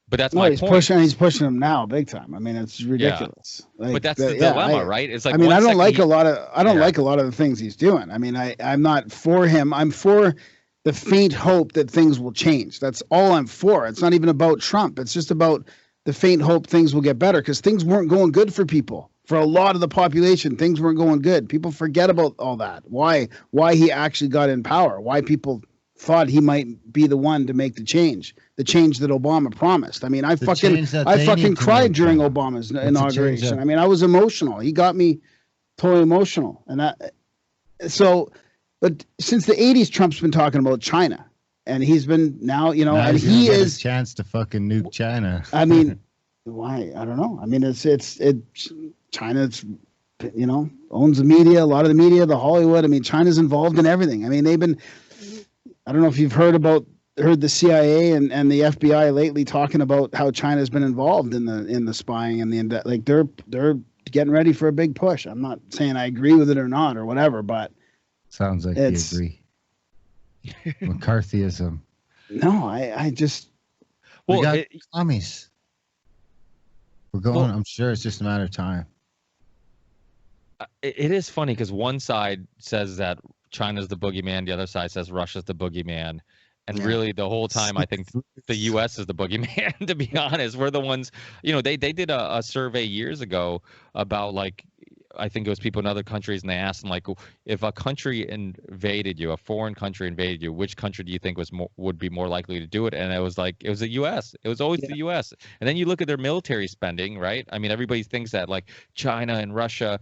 But that's my point. He's pushing them now, big time. I mean, it's ridiculous. Yeah. But that's the dilemma, right? It's like, I mean, I don't like a lot of the things he's doing. I mean, I'm not for him. I'm for the faint hope that things will change. That's all I'm for. It's not even about Trump. It's just about the faint hope things will get better, because things weren't going good for people. For a lot of the population, things weren't going good. People forget about all that. Why he actually got in power. Why people thought he might be the one to make the change that Obama promised. I mean, I fucking cried during Obama's inauguration. I mean, I was emotional. He got me totally emotional. But since the 80s, Trump's been talking about China, and he's been now, and he is a chance to fucking nuke China. I mean, why? I don't know. I mean, it's China, owns the media, a lot of the media, the Hollywood. I mean, China's involved in everything. I mean, I don't know if you've heard the CIA and the FBI lately talking about how China's been involved in the spying and they're getting ready for a big push. I'm not saying I agree with it or not or whatever, but sounds like you agree. McCarthyism. No, I just we got commies. We're going. I'm sure it's just a matter of time. It is funny because one side says that China's the boogeyman, the other side says Russia's the boogeyman. And really the whole time I think the US is the boogeyman, to be honest. We're the ones, they did a survey years ago about like, I think it was people in other countries, and they asked them like, if a country invaded you, a foreign country invaded you, which country do you think would be more likely to do it? And it was the US. It was always the US. And then you look at their military spending, right? I mean, everybody thinks that like China and Russia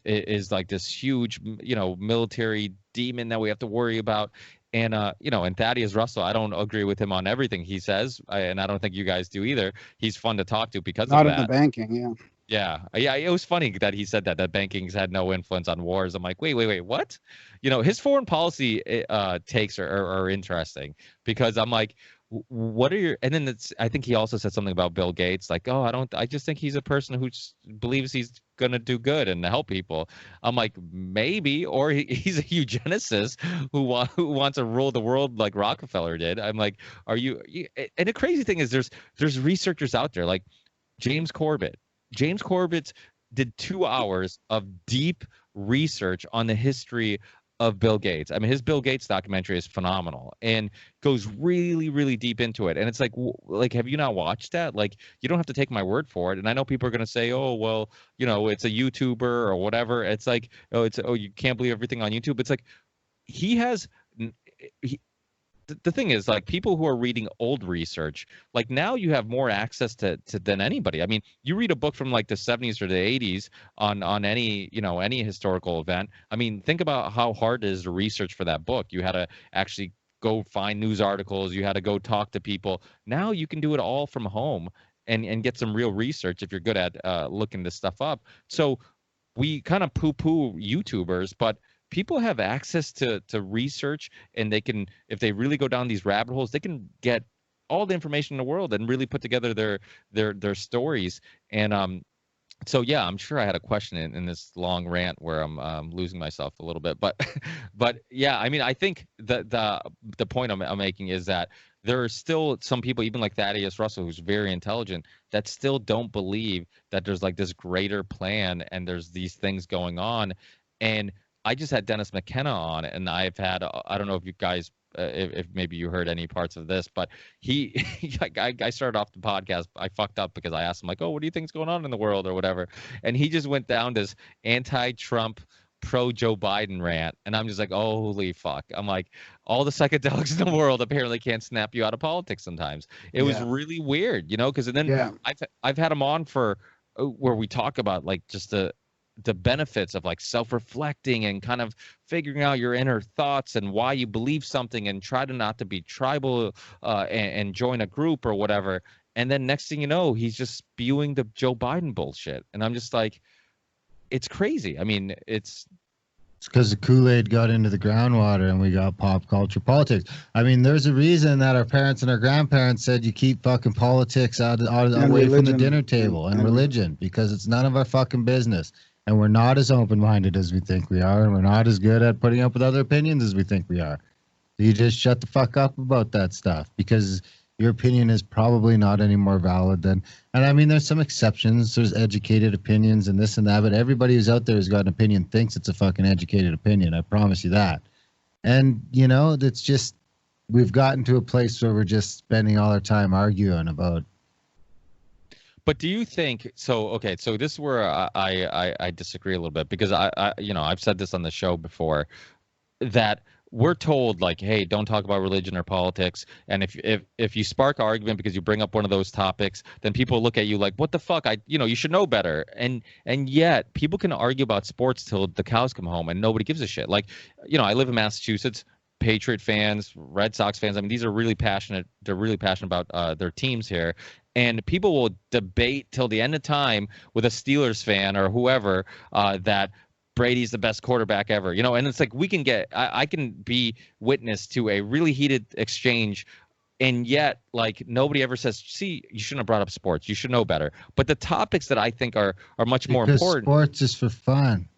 is like this huge, military demon that we have to worry about. And, and Thaddeus Russell, I don't agree with him on everything he says, and I don't think you guys do either. He's fun to talk to because of that. Not in the banking, Yeah. It was funny that he said that banking's had no influence on wars. I'm like, wait, what? His foreign policy takes are interesting, because I'm like, what are your? And then I think he also said something about Bill Gates, like, I just think he's a person who believes he's gonna do good and help people. I'm like, maybe, or he's a eugenicist who wants to rule the world like Rockefeller did. I'm like, are you? And the crazy thing is, there's researchers out there like James Corbett. James Corbett did 2 hours of deep research on the history of Bill Gates. I mean, his Bill Gates documentary is phenomenal and goes really, really deep into it. And it's like, have you not watched that? Like, you don't have to take my word for it. And I know people are going to say, oh, well, it's a YouTuber or whatever. It's like, you can't believe everything on YouTube. It's like, the thing is, like, people who are reading old research, like now you have more access to than anybody. I mean, you read a book from like the 70s or the 80s on any any historical event. I mean, think about how hard it is to research for that book. You had to actually go find news articles. You had to go talk to people. Now you can do it all from home and get some real research if you're good at looking this stuff up. So we kind of poo-poo YouTubers, but people have access to research, and they can, if they really go down these rabbit holes, they can get all the information in the world and really put together their stories. And so yeah, I'm sure I had a question in this long rant where I'm losing myself a little bit, but yeah, I mean, I think the point I'm making is that there are still some people, even like Thaddeus Russell, who's very intelligent, that still don't believe that there's like this greater plan and there's these things going on. And I just had Dennis McKenna on, and I've had, I don't know if you guys, if maybe you heard any parts of this, but I started off the podcast, I fucked up because I asked him like, oh, what do you think's going on in the world or whatever? And he just went down this anti-Trump, pro-Joe Biden rant. And I'm just like, oh, holy fuck. I'm like, all the psychedelics in the world apparently can't snap you out of politics sometimes. It was really weird, you know, because then I've had him on for where we talk about like just the benefits of like self-reflecting and kind of figuring out your inner thoughts and why you believe something, and try to not to be tribal and join a group or whatever. And then next thing you know, he's just spewing the Joe Biden bullshit. And I'm just like, it's crazy. I mean, it's because the Kool-Aid got into the groundwater and we got pop culture politics. I mean, there's a reason that our parents and our grandparents said you keep fucking politics out away from the dinner table and religion, because it's none of our fucking business. And we're not as open-minded as we think we are, and we're not as good at putting up with other opinions as we think we are. So you just shut the fuck up about that stuff, because your opinion is probably not any more valid than, and I mean, there's some exceptions. There's educated opinions and this and that, but everybody who's out there who's got an opinion thinks it's a fucking educated opinion. I promise you that. And, you know, it's just, we've gotten to a place where we're just spending all our time arguing about. But do you think so? Okay, so this is where I disagree a little bit, because I you know, I've said this on the show before, that we're told like, hey, don't talk about religion or politics, and if you spark argument because you bring up one of those topics, then people look at you like, what the fuck? You should know better. And yet people can argue about sports till the cows come home and nobody gives a shit. Like, you know, I live in Massachusetts. Patriot fans, Red Sox fans, I mean, these are really passionate. They're really passionate about their teams here. And people will debate till the end of time with a Steelers fan or whoever that Brady's the best quarterback ever, you know. And it's like, we can get, I can be witness to a really heated exchange, and yet like nobody ever says, see, you shouldn't have brought up sports, you should know better. But the topics that I think are much more important. Sports is for fun.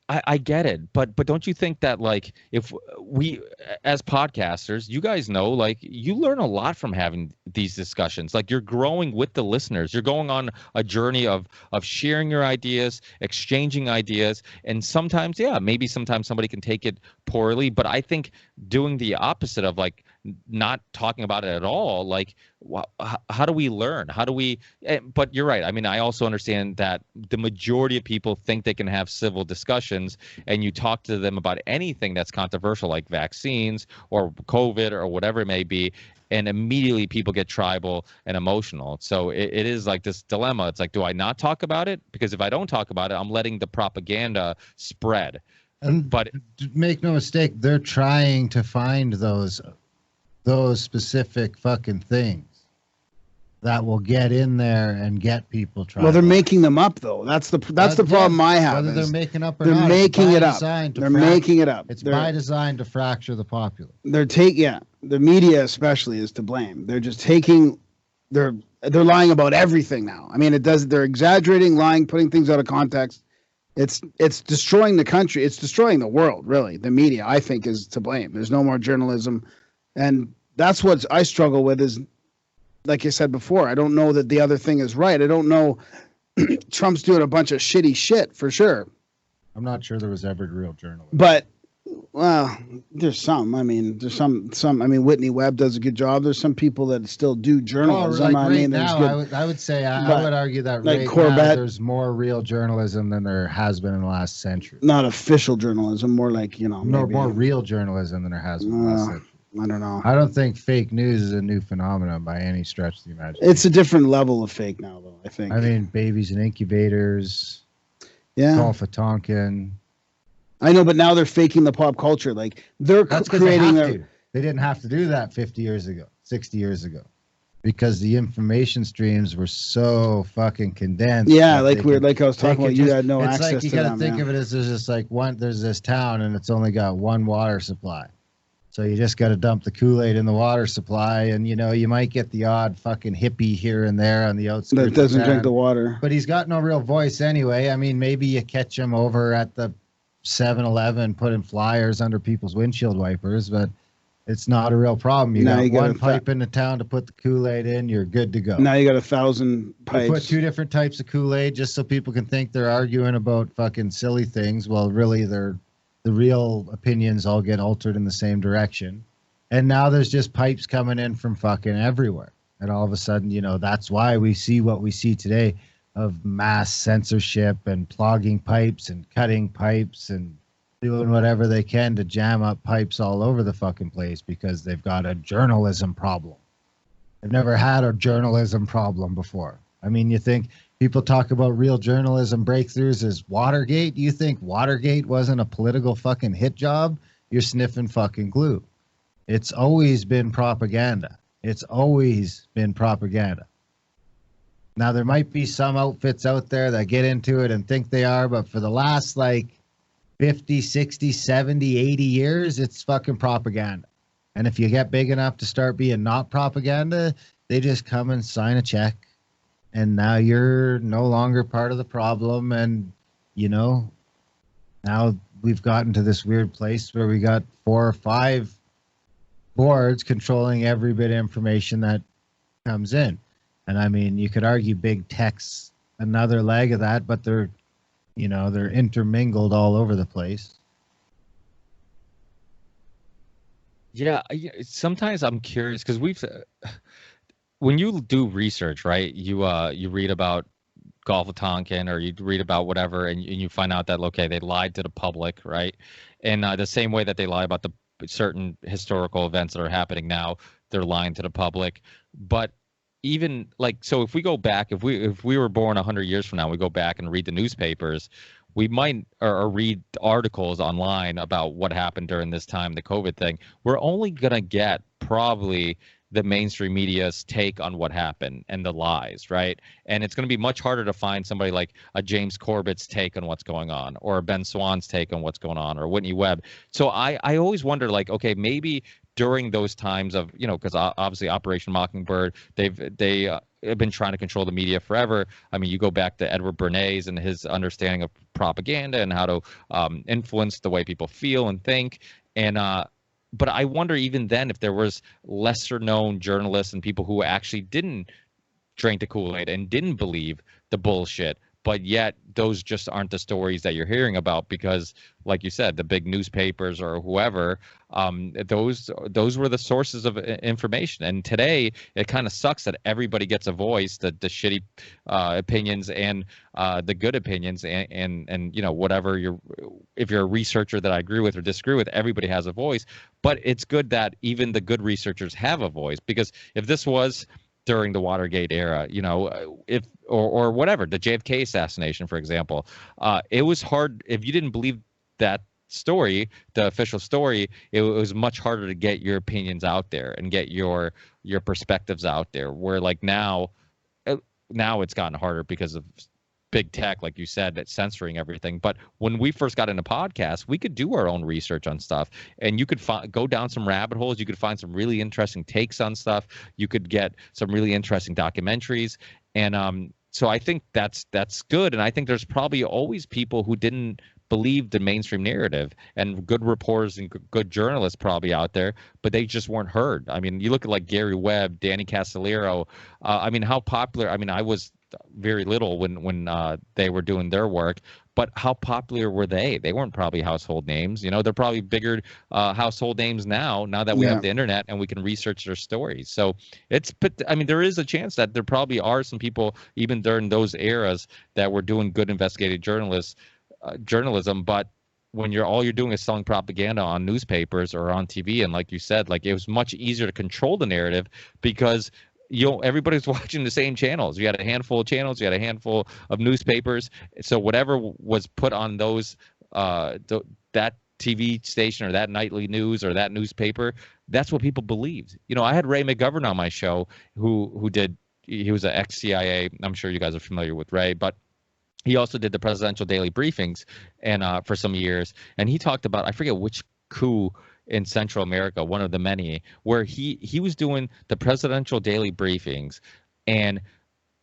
I get it, but don't you think that like, if we as podcasters, you guys know, like, you learn a lot from having these discussions. Like, you're growing with the listeners. You're going on a journey of sharing your ideas, exchanging ideas, and sometimes, maybe sometimes somebody can take it poorly. But I think doing the opposite of like not talking about it at all, like, how do we learn? How do we? But you're right. I mean, I also understand that the majority of people think they can have civil discussions, and you talk to them about anything that's controversial, like vaccines or COVID or whatever it may be, and immediately people get tribal and emotional. So it is like this dilemma. It's like, do I not talk about it? Because if I don't talk about it, I'm letting the propaganda spread. But make no mistake, they're trying to find those specific fucking things that will get in there and get people trying. Well, they're making them up, though. That's the problem I have. Whether they're making up or they're not, making it up. They're making it up. It's by design to fracture the populace. The media especially is to blame. They're just taking, they're lying about everything now. I mean, they're exaggerating, lying, putting things out of context. It's destroying the country. It's destroying the world, really. The media, I think, is to blame. There's no more journalism. And that's what I struggle with is, like I said before, I don't know that the other thing is right. I don't know. Trump's doing a bunch of shitty shit for sure. I'm not sure there was ever real journalism. But, well, there's some. I mean, there's some. I mean, Whitney Webb does a good job. There's some people that still do journalism. I mean, now, I would say I would argue that like right now there's more real journalism than there has been in the last century. Not official journalism, more like, you know, more real journalism than there has been in the last century. I don't know. I don't think fake news is a new phenomenon by any stretch of the imagination. It's a different level of fake now, though, I think. I mean, babies in incubators. Yeah. Gulf of Tonkin. I know, but now they're faking the pop culture. Like, they're creating their... They didn't have to do that 50 years ago, 60 years ago, because the information streams were so fucking condensed. Yeah, like I was talking about, you had no access to them. It's like you got to think of it as there's just like there's this town and it's only got one water supply. So you just got to dump the Kool-Aid in the water supply, and you might get the odd fucking hippie here and there on the outskirts. That doesn't drink the water. But he's got no real voice anyway. I mean, maybe you catch him over at the 7-Eleven putting flyers under people's windshield wipers, but it's not a real problem. You got one pipe in the town to put the Kool-Aid in, you're good to go. Now you got 1,000 pipes. You put 2 different types of Kool-Aid just so people can think they're arguing about fucking silly things. Well, really, the real opinions all get altered in the same direction. And now there's just pipes coming in from fucking everywhere. And all of a sudden, that's why we see what we see today of mass censorship and plugging pipes and cutting pipes and doing whatever they can to jam up pipes all over the fucking place because they've got a journalism problem. They've never had a journalism problem before. I mean, you think people talk about real journalism breakthroughs as Watergate? You think Watergate wasn't a political fucking hit job? You're sniffing fucking glue. It's always been propaganda. It's always been propaganda. Now, there might be some outfits out there that get into it and think they are, but for the last 50, 60, 70, 80 years, it's fucking propaganda. And if you get big enough to start being not propaganda, they just come and sign a check. And now you're no longer part of the problem. And, now we've gotten to this weird place where we got 4 or 5 boards controlling every bit of information that comes in. And I mean, you could argue big tech's another leg of that, but they're intermingled all over the place. Yeah, sometimes I'm curious because when you do research, right? You read about Gulf of Tonkin, or you read about whatever, and you find out that they lied to the public, right? And the same way that they lie about the certain historical events that are happening now, they're lying to the public. But even so if we go back, if we were born 100 years from now, we go back and read the newspapers, we might or read articles online about what happened during this time, the COVID thing. We're only gonna get probably the mainstream media's take on what happened and the lies, right? And it's going to be much harder to find somebody like a James Corbett's take on what's going on, or a Ben Swan's take on what's going on, or Whitney Webb. So I always wonder, okay, maybe during those times of, because obviously Operation Mockingbird, they have been trying to control the media forever. I mean, you go back to Edward Bernays and his understanding of propaganda and how to influence the way people feel and think. And but I wonder even then if there was lesser known journalists and people who actually didn't drink the Kool-Aid and didn't believe the bullshit, but yet those just aren't the stories that you're hearing about because, like you said, the big newspapers or whoever, those were the sources of information. And today it kind of sucks that everybody gets a voice, the shitty opinions and the good opinions, and whatever if you're a researcher that I agree with or disagree with, everybody has a voice. But it's good that even the good researchers have a voice, because if this was during the Watergate era, or whatever, the JFK assassination, for example, it was hard. If you didn't believe that story, the official story, it was much harder to get your opinions out there and get your perspectives out there. Where now it's gotten harder because of big tech, like you said, that's censoring everything. But when we first got into podcasts, we could do our own research on stuff, and you could go down some rabbit holes. You could find some really interesting takes on stuff. You could get some really interesting documentaries, and so I think that's good. And I think there's probably always people who didn't believe the mainstream narrative, and good reporters and good journalists probably out there, but they just weren't heard. I mean, you look at Gary Webb, Danny Castellero. I mean, how popular? I mean, I was very little when they were doing their work, but how popular were they? They weren't probably household names. They're probably bigger household names now that we have the internet and we can research their stories. So there is a chance that there probably are some people even during those eras that were doing good investigative journalism, but when all you're doing is selling propaganda on newspapers or on TV, and like you said, it was much easier to control the narrative because everybody's watching the same channels. You had a handful of channels, you had a handful of newspapers. So whatever was put on those, that TV station or that nightly news or that newspaper, that's what people believed. You know, I had Ray McGovern on my show he was an ex-CIA. I'm sure you guys are familiar with Ray, but he also did the presidential daily briefings and for some years. And he talked about, I forget which coup in Central America, one of the many, where he was doing the presidential daily briefings, and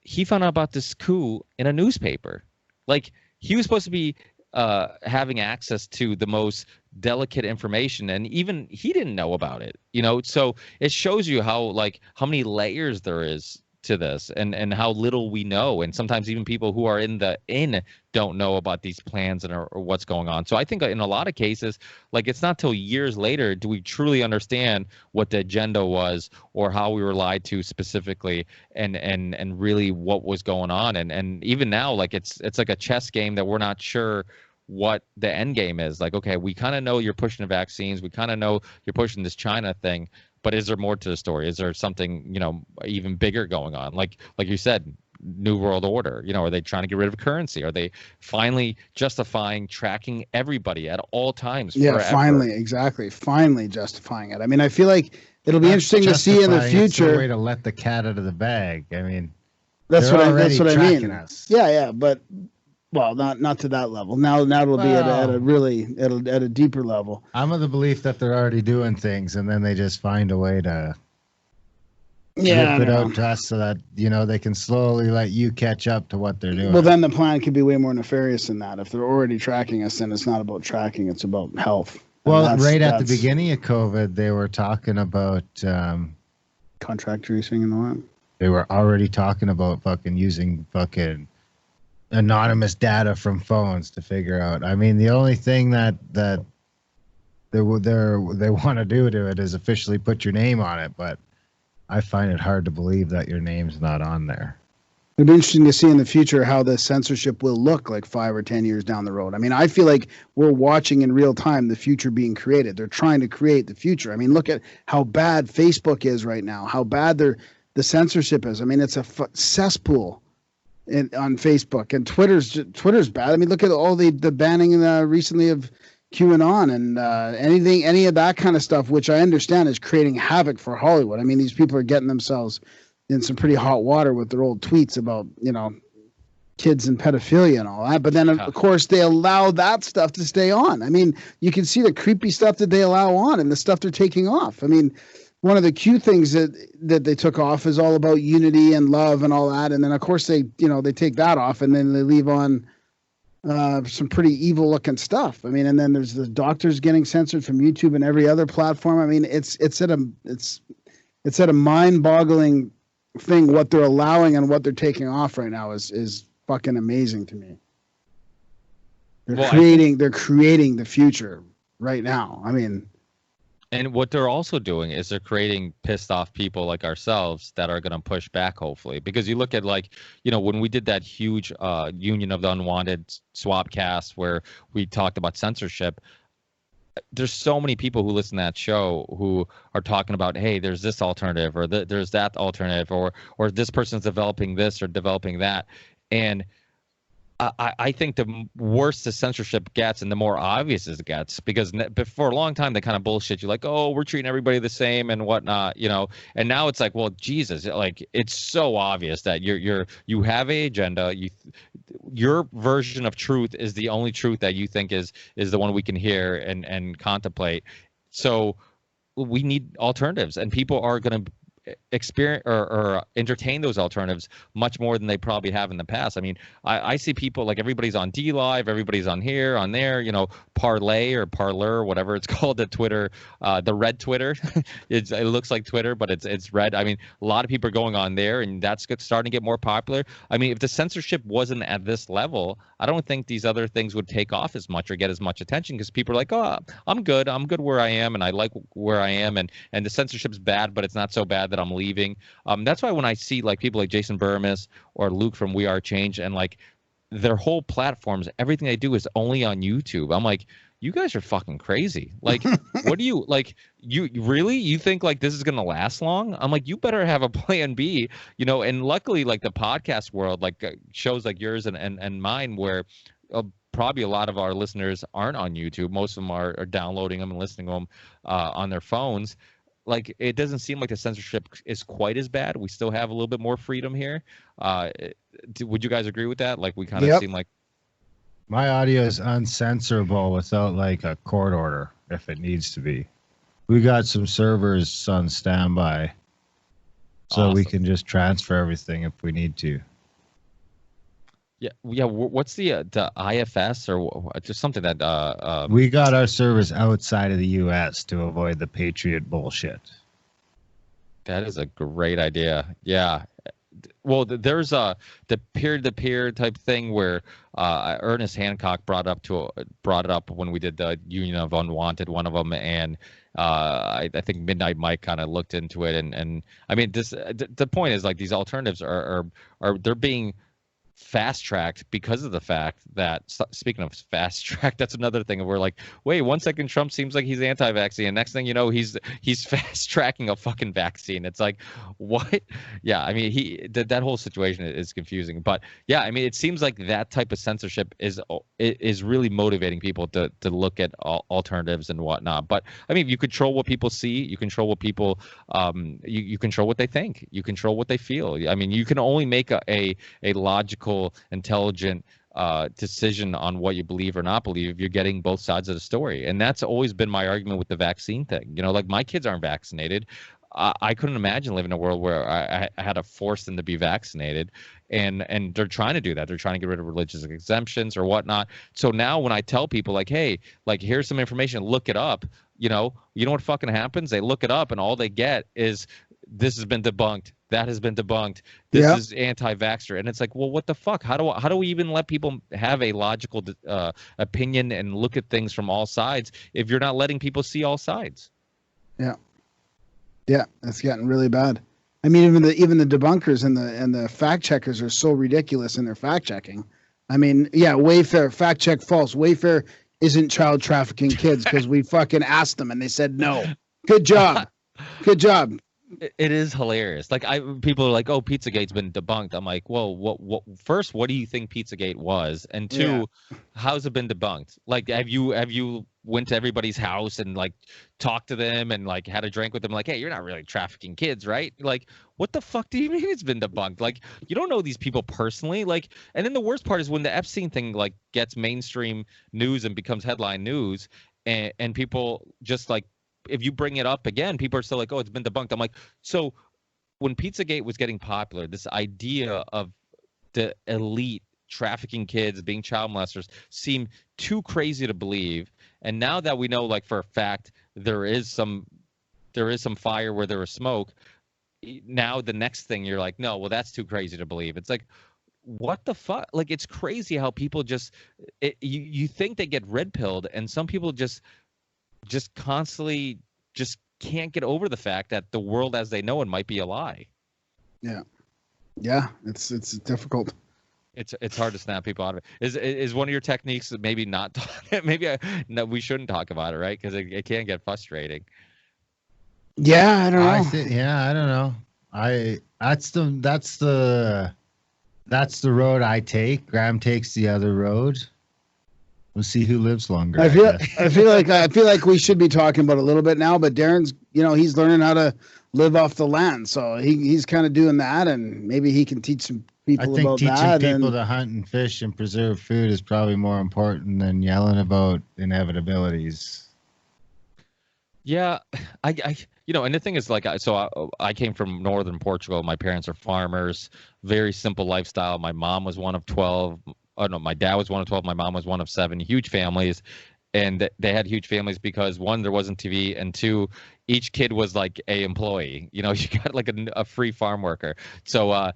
he found out about this coup in a newspaper. Like, he was supposed to be having access to the most delicate information, and even he didn't know about it, you know. So it shows you how many layers there is to this, and how little we know, and sometimes even people who are in don't know about these plans or what's going on. So I think in a lot of cases, like, it's not till years later do we truly understand what the agenda was or how we were lied to specifically, and really what was going on. And even now, like, it's like a chess game that we're not sure what the end game is. Like, okay, we kind of know you're pushing the vaccines, we kind of know you're pushing this China thing, but is there more to the story? Is there something, you know, even bigger going on? Like you said, New World Order, you know, are they trying to get rid of currency? Are they finally justifying tracking everybody at all times forever? Yeah, finally justifying it. I mean, I feel like it'll be interesting to see in the future. It's a way to let the cat out of the bag. I mean, that's what I mean. Us. Yeah, but well, not to that level. Now it'll be at a deeper level. I'm of the belief that they're already doing things, and then they just find a way to whip it out to us so that, you know, they can slowly let you catch up to what they're doing. Well, then the plan could be way more nefarious than that. If they're already tracking us, then it's not about tracking; it's about health. Well, right at the beginning of COVID, they were talking about contract tracing and all that. They were already talking about using anonymous data from phones to figure out. I mean, the only thing that they want to do to it is officially put your name on it, but I find it hard to believe that your name's not on there. It'd be interesting to see in the future how the censorship will look like 5 or 10 years down the road. I mean, I feel like we're watching in real time the future being created. They're trying to create the future. I mean, look at how bad Facebook is right now, how bad the censorship is. I mean, it's a cesspool on Facebook, and Twitter's bad. I mean, look at all the banning recently of QAnon and any of that kind of stuff, which I understand is creating havoc for Hollywood. I mean, these people are getting themselves in some pretty hot water with their old tweets about, you know, kids and pedophilia and all that. But then, of course, they allow that stuff to stay on. I mean, you can see the creepy stuff that they allow on and the stuff they're taking off. I mean, one of the cute things that they took off is all about unity and love and all that. And then, of course, they take that off, and then they leave on some pretty evil looking stuff. I mean, and then there's the doctors getting censored from YouTube and every other platform. I mean, it's at a mind-boggling thing what they're allowing and what they're taking off right now is fucking amazing to me. They're creating the future right now. I mean, and what they're also doing is they're creating pissed off people like ourselves that are going to push back, hopefully. Because you look at, like, you know, when we did that huge Union of the Unwanted swapcast where we talked about censorship, there's so many people who listen to that show who are talking about, hey, there's this alternative, or there's that alternative, or this person's developing this or developing that. And I think the worse the censorship gets and the more obvious it gets, because for a long time they kind of bullshit you, like, oh, we're treating everybody the same and whatnot, you know. And now it's like, well, Jesus, like, it's so obvious that you have a agenda. Your version of truth is the only truth that you think is the one we can hear and contemplate. So we need alternatives, and people are going to experience or entertain those alternatives much more than they probably have in the past. I mean, I see people, like, everybody's on D Live, everybody's on here, on there, you know, Parlay or Parler, whatever it's called, the Twitter, the red Twitter. It looks like Twitter, but it's red. I mean, a lot of people are going on there, and that's starting to get more popular. I mean, if the censorship wasn't at this level, I don't think these other things would take off as much or get as much attention, because people are like, oh, I'm good where I am, and I like where I am, and the censorship's bad, but it's not so bad that I'm leaving. That's why when I see, like, people like Jason Burmis or Luke from We Are Change, and, like, their whole platforms, everything they do is only on YouTube, I'm like, you guys are fucking crazy. Like, what do you, like, you think, like, this is going to last long? I'm like, you better have a plan B, you know. And luckily, like, the podcast world, like, shows like yours and mine, where probably a lot of our listeners aren't on YouTube. Most of them are downloading them and listening to them on their phones. Like, it doesn't seem like the censorship is quite as bad. We still have a little bit more freedom here. Would you guys agree with that? Like, we kind of seem like my audio is uncensorable without like a court order if it needs to be. We got some servers on standby, so we can just transfer everything if we need to. Yeah. What's the IFS or just something that we got our servers outside of the U.S. to avoid the Patriot bullshit. That is a great idea. Yeah. Well, there's the peer-to-peer type thing where Ernest Hancock brought it up when we did the Union of Unwanted, one of them, and I think Midnight Mike kind of looked into it, and I mean, the point is, like, these alternatives are they're being fast-tracked because of the fact that, speaking of fast-tracked, that's another thing. We're like, wait, 1 second Trump seems like he's anti-vaccine, and next thing you know, he's fast-tracking a fucking vaccine. It's like, what? Yeah, I mean, that whole situation is confusing. But yeah, I mean, it seems like that type of censorship is really motivating people to look at alternatives and whatnot. But I mean, you control what people see, you control what people you control what they think, you control what they feel. I mean, you can only make a logical, intelligent decision on what you believe or not believe if you're getting both sides of the story. And that's always been my argument with the vaccine thing. You know, like, my kids aren't vaccinated. I couldn't imagine living in a world where I had to force them to be vaccinated, and they're trying to do that. They're trying to get rid of religious exemptions or whatnot. So now when I tell people, like, hey, like, here's some information, look it up, you know what fucking happens? They look it up, and all they get is, this has been debunked, that has been debunked, this is anti-vaxxer. And it's like, well, what the fuck? How do we even let people have a logical opinion and look at things from all sides if you're not letting people see all sides? Yeah, that's getting really bad. I mean, even the debunkers and the fact checkers are so ridiculous in their fact checking. I mean, yeah, Wayfair, fact check false. Wayfair isn't child trafficking kids because we fucking asked them and they said no. Good job. Good job. It is hilarious. Like, people are like, "Oh, Pizzagate's been debunked." I'm like, "Well, what? First, what do you think Pizzagate was? And two, how's it been debunked? Like, have you went to everybody's house and, like, talked to them and, like, had a drink with them? Like, hey, you're not really trafficking kids, right? Like, what the fuck do you mean it's been debunked? Like, you don't know these people personally. Like, and then the worst part is when the Epstein thing, like, gets mainstream news and becomes headline news, and people just, like, if you bring it up again, people are still like, oh, it's been debunked. I'm like, so when Pizzagate was getting popular, this idea of the elite trafficking kids, being child molesters, seemed too crazy to believe. And now that we know, like, for a fact, there is some fire where there is smoke, now the next thing you're like, no, well, that's too crazy to believe. It's like, what the fuck? Like, it's crazy how people just you think they get red pilled, and some people just constantly just can't get over the fact that the world as they know it might be a lie. Yeah, it's difficult. It's hard to snap people out of it. Is one of your techniques maybe not no, we shouldn't talk about it, right? Because it can get frustrating. Yeah, I don't know. I don't know. That's the road I take. Graham takes the other road. We'll see who lives longer. I feel like we should be talking about it a little bit now, but Darren's, he's learning how to live off the land, so he's kind of doing that, and maybe he can teach some people about that. I think teaching people to hunt and fish and preserve food is probably more important than yelling about inevitabilities. Yeah, I and the thing is, like, I came from northern Portugal. My parents are farmers, very simple lifestyle. My mom was one of 12. Oh no, my dad was one of 12. My mom was one of 7. Huge families, and they had huge families because, one, there wasn't TV, and two, each kid was like a employee. You got like a free farm worker. So,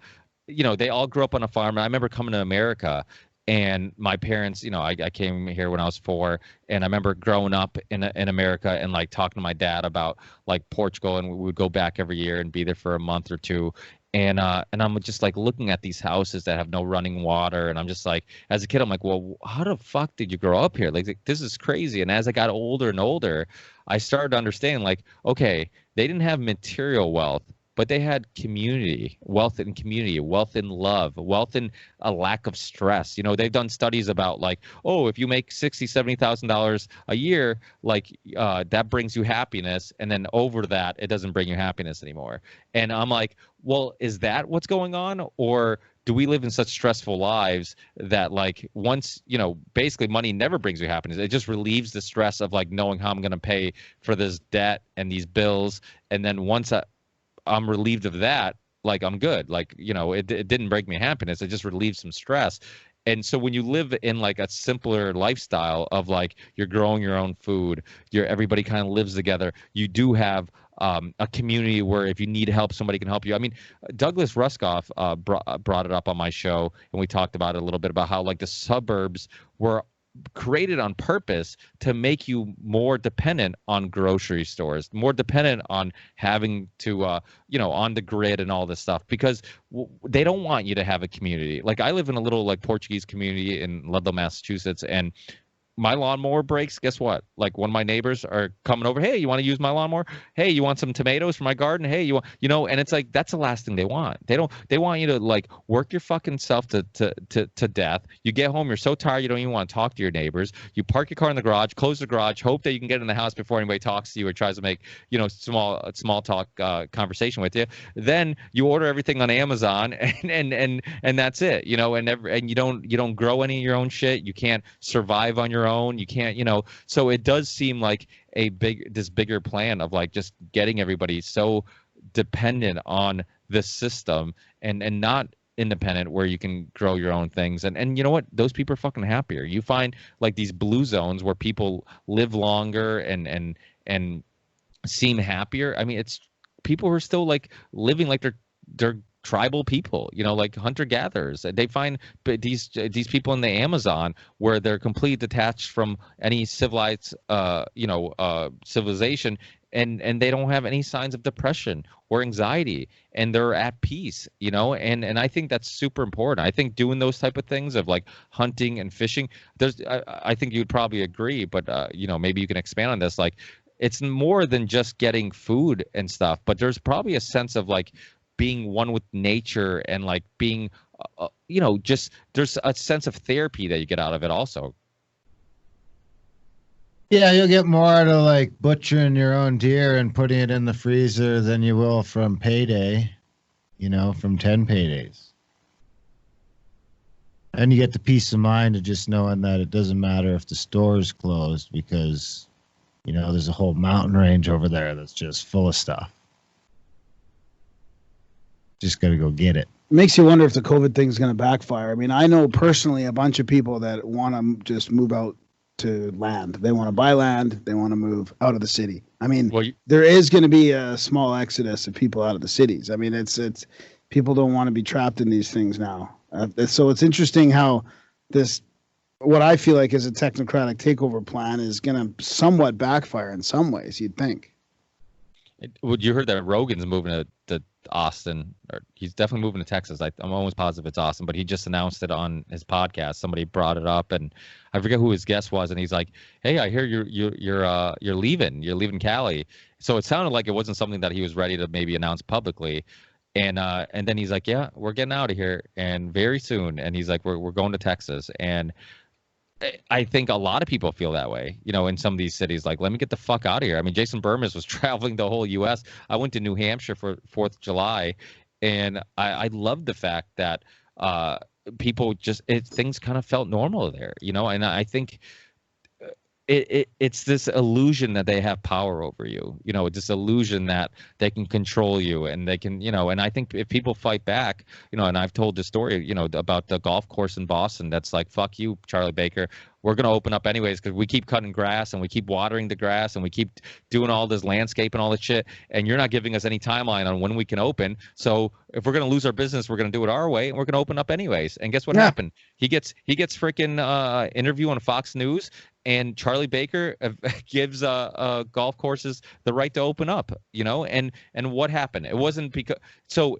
they all grew up on a farm. And I remember coming to America, and my parents, I came here when I was 4, and I remember growing up in America and, like, talking to my dad about, like, Portugal, and we would go back every year and be there for a month or two. And I'm just, like, looking at these houses that have no running water, and I'm just like, as a kid, I'm like, well, how the fuck did you grow up here? Like, this is crazy. And as I got older and older, I started to understand, like, okay, they didn't have material wealth, but they had community, wealth in community, wealth in love, wealth in a lack of stress. You know, they've done studies about like, oh, if you make $60,000-$70,000 a year, like that brings you happiness, and then over that, it doesn't bring you happiness anymore. And I'm like, well, is that what's going on, or do we live in such stressful lives that like once, you know, basically money never brings you happiness. It just relieves the stress of like knowing how I'm going to pay for this debt and these bills. And then once I'm relieved of that, like I'm good. Like, you know, it didn't bring me happiness. It just relieves some stress. And so when you live in like a simpler lifestyle of like you're growing your own food, everybody kind of lives together, you do have a community where if you need help, somebody can help you. I mean, Douglas Ruskoff brought it up on my show, and we talked about it a little bit about how like the suburbs were created on purpose to make you more dependent on grocery stores, more dependent on having to, you know, on the grid and all this stuff, because they don't want you to have a community. Like I live in a little like Portuguese community in Ludlow, Massachusetts, and my lawnmower breaks. Guess what? Like one of my neighbors are coming over. Hey, you want to use my lawnmower? Hey, you want some tomatoes for my garden? Hey, you want, you know, and it's like, that's the last thing they want. They want you to like work your fucking self to death. You get home, you're so tired, you don't even want to talk to your neighbors. You park your car in the garage, close the garage, hope that you can get in the house before anybody talks to you or tries to make, you know, small talk conversation with you. Then you order everything on Amazon and that's it, you know, and you don't grow any of your own shit. You can't survive on your own. You can't, you know, so it does seem like this bigger plan of like just getting everybody so dependent on the system and not independent where you can grow your own things. And you know what? Those people are fucking happier. You find like these blue zones where people live longer and seem happier. I mean, it's people who are still like living like they're tribal people, you know, like hunter-gatherers. They find these people in the Amazon where they're completely detached from any civilized, civilization, and they don't have any signs of depression or anxiety, and they're at peace, you know, and I think that's super important. I think doing those type of things of like hunting and fishing, I think you'd probably agree, but you know, maybe you can expand on this. Like, it's more than just getting food and stuff, but there's probably a sense of like being one with nature and like being, you know, just there's a sense of therapy that you get out of it also. Yeah, you'll get more out of like butchering your own deer and putting it in the freezer than you will from payday, you know, from 10 paydays. And you get the peace of mind of just knowing that it doesn't matter if the store is closed because, you know, there's a whole mountain range over there that's just full of stuff. Just got to go get it. Makes you wonder if the COVID thing's going to backfire. I mean, I know personally a bunch of people that want to just move out to land. They want to buy land. They want to move out of the city. I mean, there is going to be a small exodus of people out of the cities. I mean, it's people don't want to be trapped in these things now. So it's interesting how this, what I feel like is a technocratic takeover plan, is going to somewhat backfire in some ways, you'd think. Well, you heard that Rogan's moving to Austin, or he's definitely moving to Texas. I'm almost positive it's Austin, but he just announced it on his podcast. Somebody brought it up, and I forget who his guest was, and he's like, "Hey, I hear you're leaving. You're leaving Cali." So it sounded like it wasn't something that he was ready to maybe announce publicly. And then he's like, "Yeah, we're getting out of here, and very soon." And he's like, "We're going to Texas." And I think a lot of people feel that way, you know, in some of these cities. Like, let me get the fuck out of here. I mean, Jason Burmis was traveling the whole U.S. I went to New Hampshire for 4th of July, and I loved the fact that people just things kind of felt normal there, you know. And I think it's this illusion that they have power over you, you know, this illusion that they can control you and they can, you know. And I think if people fight back, you know, and I've told the story, you know, about the golf course in Boston that's like, fuck you, Charlie Baker, we're going to open up anyways because we keep cutting grass and we keep watering the grass and we keep doing all this landscape and all this shit, and you're not giving us any timeline on when we can open. So if we're going to lose our business, we're going to do it our way, and we're going to open up anyways. And guess what happened? He gets freaking interview on Fox News, and Charlie Baker gives golf courses the right to open up, you know. And what happened? It wasn't because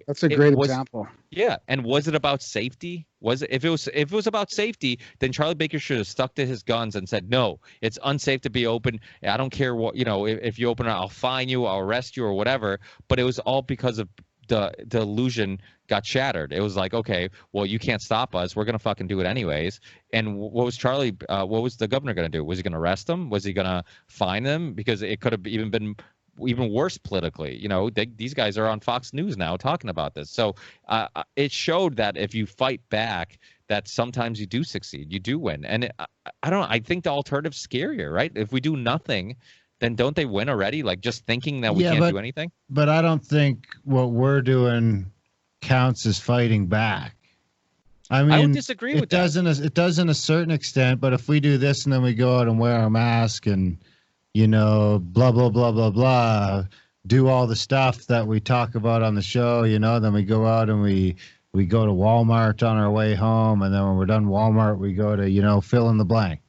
that's a great example. Yeah, and was it about safety? Was it, if it was about safety, then Charlie Baker should have stuck to his guns and said, no, it's unsafe to be open. I don't care what, you know, if you open it, I'll fine you, I'll arrest you or whatever. But it was all because of the illusion got shattered. It was like, okay, well, you can't stop us. We're gonna fucking do it anyways. And what was what was the governor gonna do? Was he gonna arrest them? Was he gonna fine them? Because it could have even been even worse politically. You know, these guys are on Fox News now talking about this. So it showed that if you fight back, that sometimes you do succeed, you do win. And I don't know, I think the alternative's scarier, right? If we do nothing, then don't they win already? Like just thinking that we can't do anything? But I don't think what we're doing counts as fighting back. I mean, I would disagree with that. It does in a certain extent, but if we do this and then we go out and wear our mask and, you know, blah, blah, blah, blah, blah, do all the stuff that we talk about on the show, you know, then we go out and we go to Walmart on our way home. And then when we're done Walmart, we go to, you know, fill in the blank.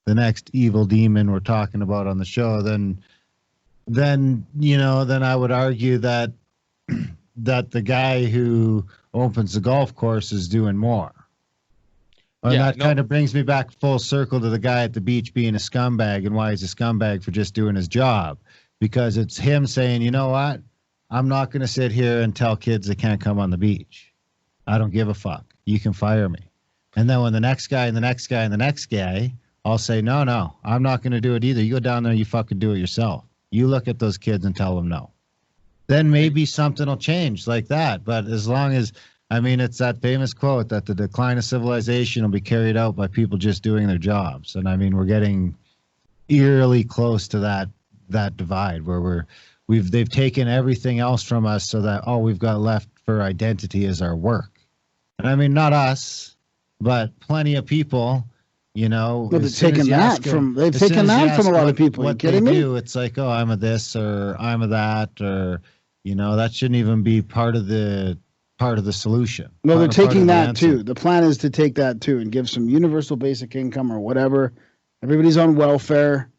The next evil demon we're talking about on the show, then you know, then I would argue that the guy who opens the golf course is doing more. And that kind of brings me back full circle to the guy at the beach being a scumbag and why he's a scumbag for just doing his job. Because it's him saying, you know what? I'm not going to sit here and tell kids they can't come on the beach. I don't give a fuck. You can fire me. And then when the next guy and the next guy and the next guy, I'll say, no, I'm not going to do it either. You go down there, you fucking do it yourself. You look at those kids and tell them no. Then maybe something will change like that. But as long as, I mean, it's that famous quote that the decline of civilization will be carried out by people just doing their jobs. And I mean, we're getting eerily close to that divide where they've taken everything else from us so that all we've got left for identity is our work. And I mean, not us, but plenty of people. You know, well, they've taken that from a lot of people. What they do, it's like, oh, I'm a this or I'm a that, or you know, that shouldn't even be part of the solution. No, they're taking that too. The plan is to take that too and give some universal basic income or whatever. Everybody's on welfare,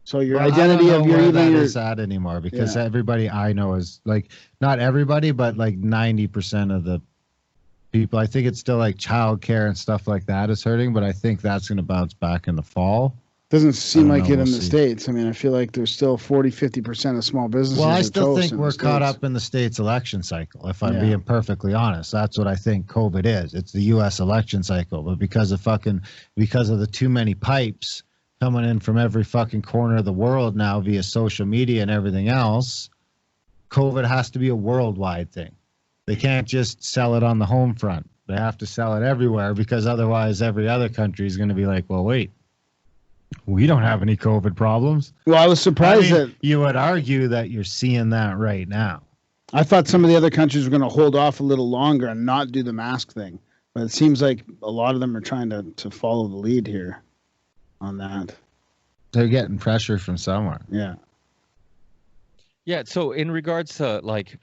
so your identity of your even is that anymore because everybody I know is like not everybody, but like 90% of the people. I think it's still like childcare and stuff like that is hurting, but I think that's going to bounce back in the fall. Doesn't seem like it in the States. I mean, I feel like there's still 40-50% of small businesses. Well, I still think we're caught up in the States election cycle, if I'm being perfectly honest. That's what I think COVID is. It's the U.S. election cycle. But because of the too many pipes coming in from every fucking corner of the world now via social media and everything else, COVID has to be a worldwide thing. They can't just sell it on the home front. They have to sell it everywhere because otherwise every other country is going to be like, well, wait, we don't have any COVID problems. Well, I was surprised that you would argue that you're seeing that right now. I thought some of the other countries were going to hold off a little longer and not do the mask thing. But it seems like a lot of them are trying to follow the lead here on that. They're getting pressure from somewhere. Yeah. Yeah. So in regards to like,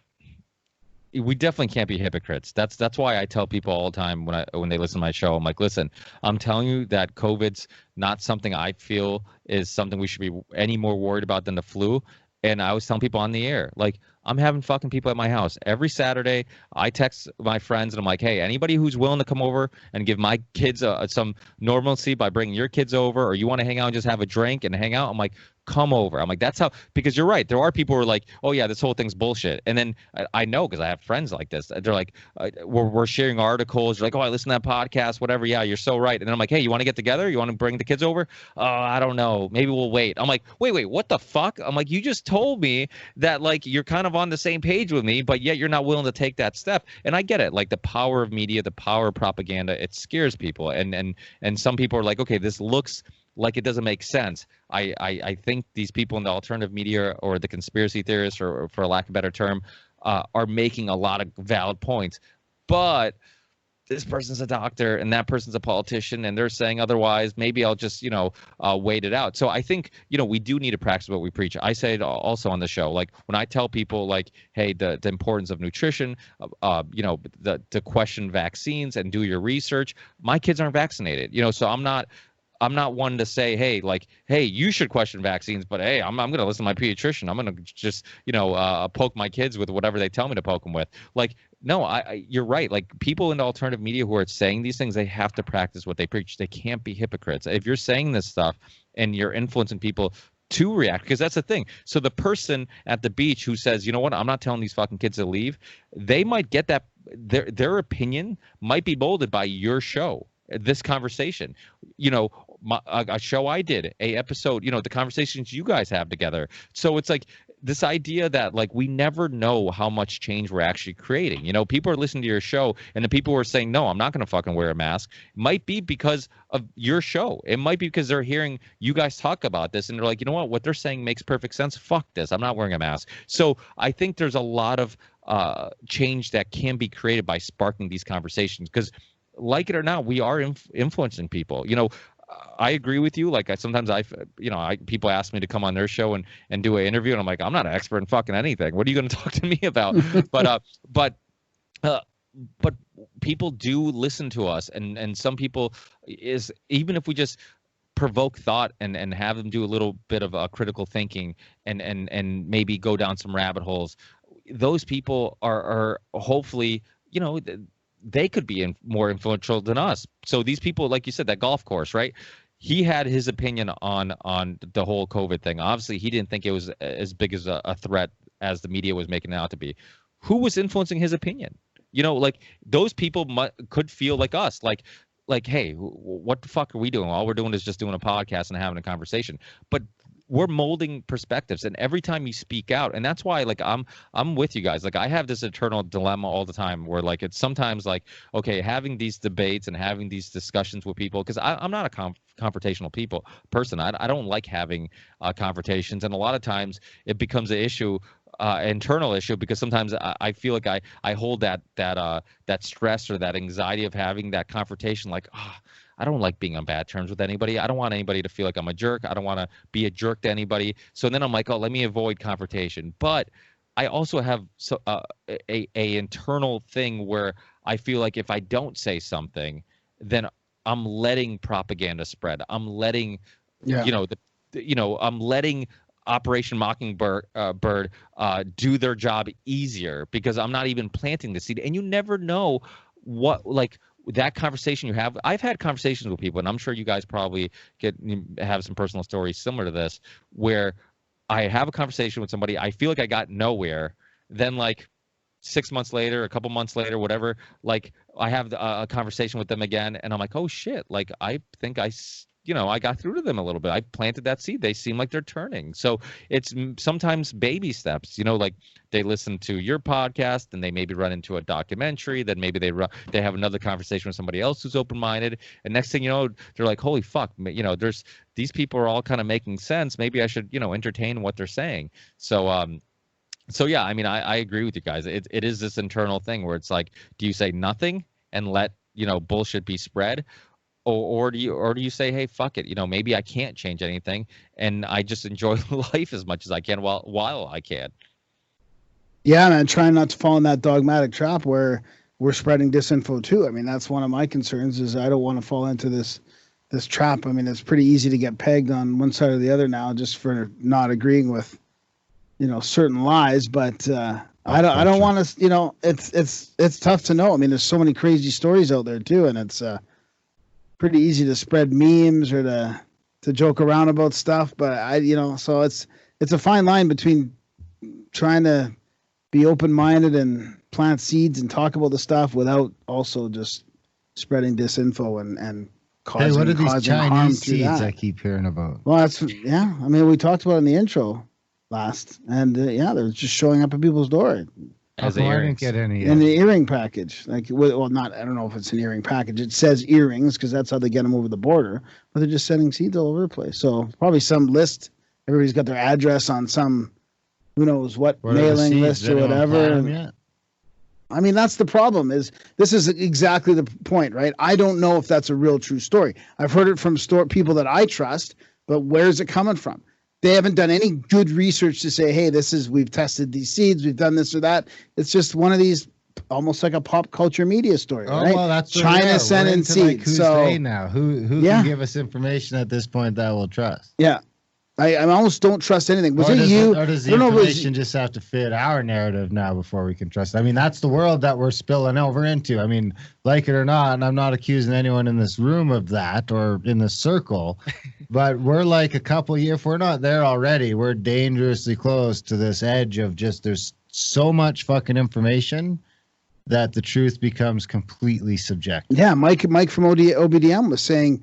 we definitely can't be hypocrites. That's why I tell people all the time when they listen to my show, I'm like, listen, I'm telling you that COVID's not something I feel is something we should be any more worried about than the flu. And I was telling people on the air, like, I'm having fucking people at my house every Saturday. I text my friends and I'm like, hey, anybody who's willing to come over and give my kids some normalcy by bringing your kids over, or you want to hang out and just have a drink and hang out, I'm like, come over. I'm like, that's how, because you're right. There are people who are like, oh yeah, this whole thing's bullshit. And then I know, because I have friends like this. They're like, we're sharing articles. You're like, oh, I listen to that podcast, whatever. Yeah, you're so right. And then I'm like, hey, you want to get together? You want to bring the kids over? Oh, I don't know. Maybe we'll wait. I'm like, wait, what the fuck? I'm like, you just told me that like you're kind of on the same page with me, but yet you're not willing to take that step. And I get it. Like the power of media, the power of propaganda, it scares people. And some people are like, okay, this looks like it doesn't make sense. I think these people in the alternative media or the conspiracy theorists, or for lack of a better term, are making a lot of valid points. But this person's a doctor and that person's a politician and they're saying otherwise. Maybe I'll just, wait it out. So I think, we do need to practice what we preach. I say it also on the show. Like when I tell people like, hey, the importance of nutrition, to question vaccines and do your research. My kids aren't vaccinated, so I'm not one to say, hey, you should question vaccines, but hey, I'm going to listen to my pediatrician. I'm going to just, poke my kids with whatever they tell me to poke them with. Like, no, you're right. Like people in the alternative media who are saying these things, they have to practice what they preach. They can't be hypocrites. If you're saying this stuff and you're influencing people to react, because that's the thing. So the person at the beach who says, you know what, I'm not telling these fucking kids to leave, they might get that their opinion might be molded by your show, this conversation, you know, a show I did, a episode, you know, the conversations you guys have together. So it's like this idea that like we never know how much change we're actually creating. You know, people are listening to your show, and the people who are saying, no, I'm not going to fucking wear a mask, might be because of your show. It might be because they're hearing you guys talk about this and they're like, you know what they're saying makes perfect sense. Fuck this. I'm not wearing a mask. So I think there's a lot of change that can be created by sparking these conversations, because like it or not, we are influencing people. You know, I agree with you. Like sometimes people ask me to come on their show and do an interview, and I'm like, I'm not an expert in fucking anything. What are you going to talk to me about? but people do listen to us, and some people is, even if we just provoke thought and have them do a little bit of critical thinking and maybe go down some rabbit holes, those people are hopefully, you know, they could be more influential than us. So these people, like you said, that golf course, right? He had his opinion on the whole COVID thing. Obviously, he didn't think it was as big as a threat as the media was making it out to be. Who was influencing his opinion? You know, like those people could feel like us, like, hey, what the fuck are we doing? All we're doing is just doing a podcast and having a conversation. But we're molding perspectives, and every time you speak out, and that's why, like, I'm with you guys. Like, I have this eternal dilemma all the time where, like, it's sometimes like, okay, having these debates and having these discussions with people, because I'm not a confrontational person. I don't like having confrontations, and a lot of times it becomes an issue, internal issue, because sometimes I feel like I hold that stress or that anxiety of having that confrontation, like, I don't like being on bad terms with anybody. I don't want anybody to feel like I'm a jerk. I don't want to be a jerk to anybody. So then I'm like, oh, let me avoid confrontation. But I also have a internal thing where I feel like if I don't say something, then I'm letting propaganda spread. I'm letting, I'm letting Operation Mockingbird do their job easier, because I'm not even planting the seed. And you never know what, like, that conversation you have. I've had conversations with people, and I'm sure you guys probably have some personal stories similar to this, where I have a conversation with somebody, I feel like I got nowhere, then like 6 months later, a couple months later, whatever, like I have a conversation with them again, and I'm like, oh shit, like I think I got through to them a little bit. I planted that seed. They seem like they're turning. So it's sometimes baby steps, you know, like they listen to your podcast and they maybe run into a documentary. Then maybe they have another conversation with somebody else who's open-minded. And next thing you know, they're like, holy fuck, you know, these people are all kind of making sense. Maybe I should, you know, entertain what they're saying. So yeah, I mean, I agree with you guys. It is this internal thing where it's like, do you say nothing and let, you know, bullshit be spread? Or do you say, hey, fuck it, you know, maybe I can't change anything, and I just enjoy life as much as I can while I can. Yeah, man, trying not to fall in that dogmatic trap where we're spreading disinfo too. I mean, that's one of my concerns, is I don't want to fall into this trap. I mean, it's pretty easy to get pegged on one side or the other now just for not agreeing with, you know, certain lies. But I don't want to, you know, it's tough to know. I mean, there's so many crazy stories out there too, and it's pretty easy to spread memes or to joke around about stuff. But so it's a fine line between trying to be open-minded and plant seeds and talk about the stuff without also just spreading disinfo and causing, what are these Chinese seeds that. I keep hearing about? Well, I mean, we talked about it in the intro last, and they're just showing up at people's door. I didn't get any in the earring package. Like, well, not, I don't know if it's an earring package. It says earrings because that's how they get them over the border. But they're just sending seeds all over the place. So probably some list. Everybody's got their address on some, who knows what mailing list or whatever. I mean, that's the problem. This is exactly the point, right? I don't know if that's a real true story. I've heard it from people that I trust, but where's it coming from? They haven't done any good research to say, hey, we've tested these seeds, we've done this or that. It's just one of these, almost like a pop culture media story, right? Well, that's China sending seeds. Like, who's they now? Who can give us information at this point that we'll trust? Yeah. I almost don't trust anything. Or does the information just have to fit our narrative now before we can trust it? I mean, that's the world that we're spilling over into. I mean, like it or not, and I'm not accusing anyone in this room of that or in this circle, But we're like a couple years, if we're not there already, we're dangerously close to this edge of just there's so much fucking information that the truth becomes completely subjective. Yeah, Mike from OBDM was saying,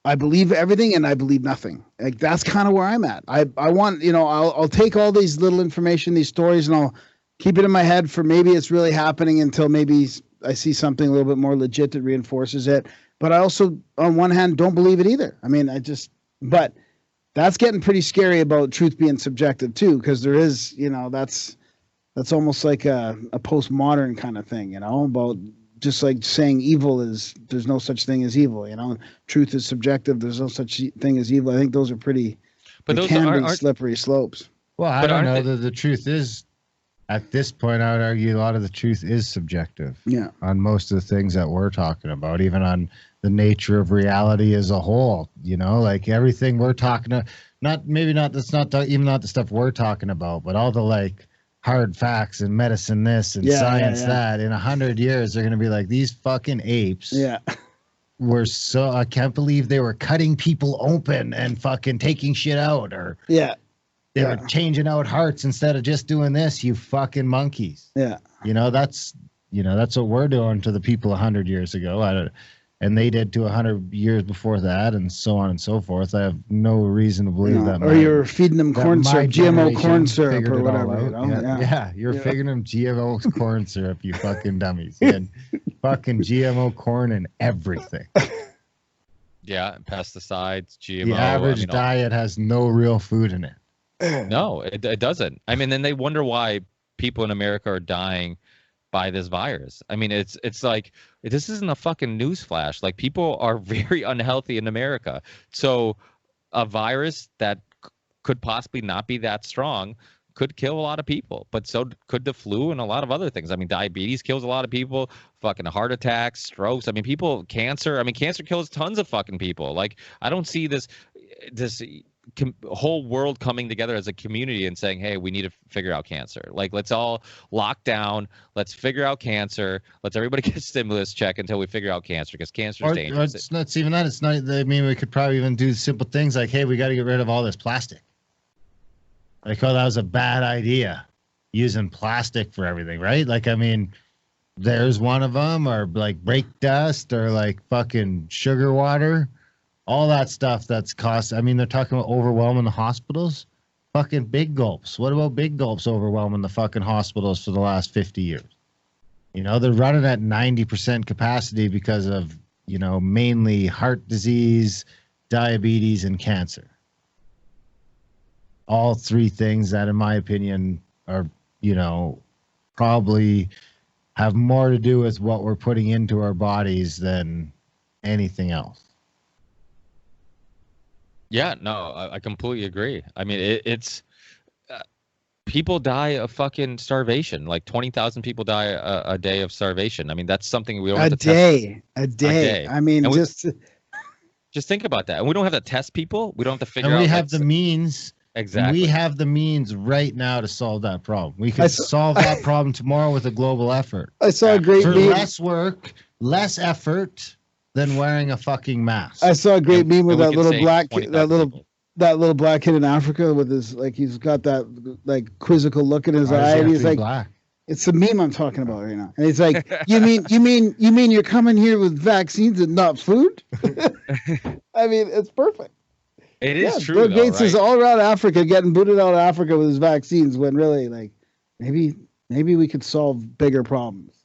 I believe everything and I believe nothing. Like that's kind of where I'm at. I want, I'll take all these little information, these stories, and I'll keep it in my head for maybe it's really happening until maybe I see something a little bit more legit that reinforces it. But I also, on one hand, don't believe it either. I mean, but that's getting pretty scary about truth being subjective too, because there is, that's almost like a postmodern kind of thing, about just like saying there's no such thing as evil, truth is subjective. There's no such thing as evil. I think those are pretty, but those can be slippery slopes. Well, I don't know that the truth is, at this point, I would argue a lot of the truth is subjective. Yeah. On most of the things that we're talking about, even on the nature of reality as a whole, like everything we're talking about, even not the stuff we're talking about, but all the like hard facts and medicine this and science that. In 100 years, they're going to be like, these fucking apes. Yeah. I can't believe they were cutting people open and fucking taking shit out, or they were changing out hearts instead of just doing this, you fucking monkeys. Yeah. That's what we're doing to the people 100 years ago. And they did to 100 years before that, and so on and so forth. I have no reason to believe that. Or you're feeding them corn syrup, GMO corn syrup, or whatever. Yeah, you're figuring them GMO corn syrup, you fucking dummies. And fucking GMO corn and everything. Yeah, pesticides, GMO. The average diet has no real food in it. No, it doesn't. I mean, then they wonder why people in America are dying by this virus. I mean, it's like, this isn't a fucking news flash. Like, people are very unhealthy in America. So a virus that could possibly not be that strong could kill a lot of people, but so could the flu and a lot of other things. I mean, diabetes kills a lot of people, fucking heart attacks, strokes. I mean, cancer. I mean, cancer kills tons of fucking people. Like, I don't see this whole world coming together as a community and saying, hey, we need to figure out cancer. Like, let's all lock down. Let's figure out cancer. Let's everybody get a stimulus check until we figure out cancer, because cancer is dangerous. It's not even that. It's not. I mean, we could probably even do simple things like, hey, we got to get rid of all this plastic. Like, oh, that was a bad idea, using plastic for everything, right? Like, I mean, there's one of them, or like brake dust, or like fucking sugar water. All that stuff that's cost. I mean, they're talking about overwhelming the hospitals. Fucking big gulps. What about big gulps overwhelming the fucking hospitals for the last 50 years? They're running at 90% capacity because of, mainly heart disease, diabetes, and cancer. All three things that, in my opinion, are, probably have more to do with what we're putting into our bodies than anything else. Yeah, no, I completely agree. I mean, it's people die of fucking starvation. Like 20,000 people die a day of starvation. I mean, that's something we don't have to test. A day. I mean, just think about that. And we don't have to test people. We don't have to figure out. And we have the means. Exactly. We have the means right now to solve that problem. We could solve that problem tomorrow with a global effort. I saw a great for meme. Less work, less effort than wearing a fucking mask. I saw a great meme with that little black kid, that little black kid in Africa with his, like, he's got that like quizzical look in his eye, and he's like, black? It's the meme I'm talking about right now. And he's like, you mean you're coming here with vaccines and not food? I mean, it's perfect. It is true. Bill Gates is all around Africa, getting booted out of Africa with his vaccines, when really, like, maybe we could solve bigger problems,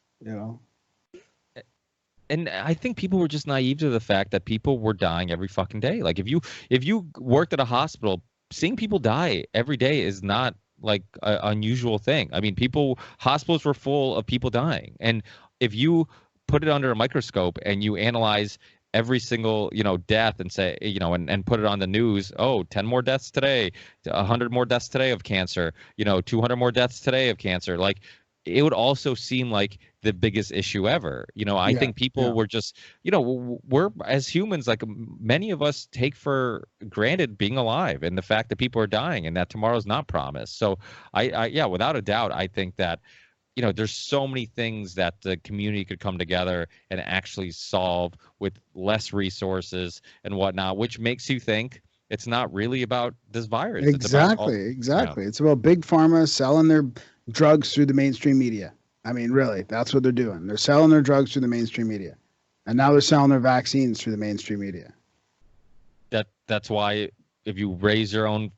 And I think people were just naive to the fact that people were dying every fucking day. Like, if you worked at a hospital, seeing people die every day is not like an unusual thing. I mean, hospitals were full of people dying. And if you put it under a microscope and you analyze every single, death and say, and put it on the news, 10 more deaths today, 100 more deaths today of cancer, 200 more deaths today of cancer. Like, it would also seem like the biggest issue ever. I think people were just, we're, as humans, like, many of us take for granted being alive and the fact that people are dying and that tomorrow's not promised. So I without a doubt, I think that, there's so many things that the community could come together and actually solve with less resources and whatnot, which makes you think It's not really about this virus. Exactly. It's about big pharma selling their drugs through the mainstream media. I mean, really, that's what they're doing. They're selling their drugs through the mainstream media, and now they're selling their vaccines through the mainstream media. That's why if you raise your own,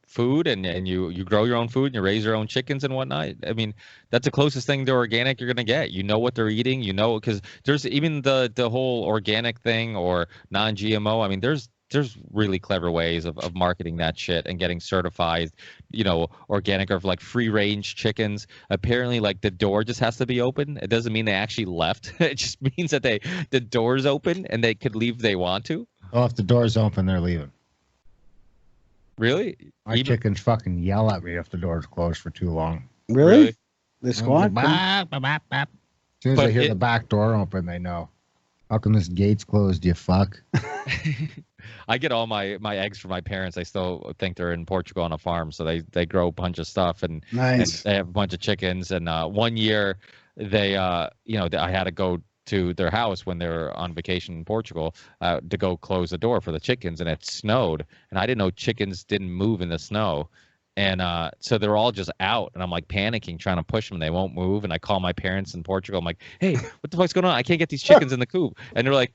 food and you grow your own food and you raise your own chickens and whatnot, I mean, that's the closest thing to organic you're gonna get. You know what they're eating, because there's even the whole organic thing or non-GMO. I mean, there's really clever ways of marketing that shit and getting certified, organic or like free range chickens. Apparently, like the door just has to be open. It doesn't mean they actually left. It just means that the door's open and they could leave if they want to. Well, if the door's open, they're leaving. Really? My chickens fucking yell at me if the door's closed for too long. Really? They squawk? As soon as they hear the back door open, they know. How come this gate's closed, you fuck? I get all my eggs from my parents. I still think they're in Portugal on a farm, so they grow a bunch of stuff and, nice. And they have a bunch of chickens. And one year, I had to go to their house when they were on vacation in Portugal to go close the door for the chickens, and it snowed, and I didn't know chickens didn't move in the snow. And so they're all just out, and I'm like panicking, trying to push them. They won't move. And I call my parents in Portugal. I'm like, hey, what the fuck's going on? I can't get these chickens in the coop. And they're like,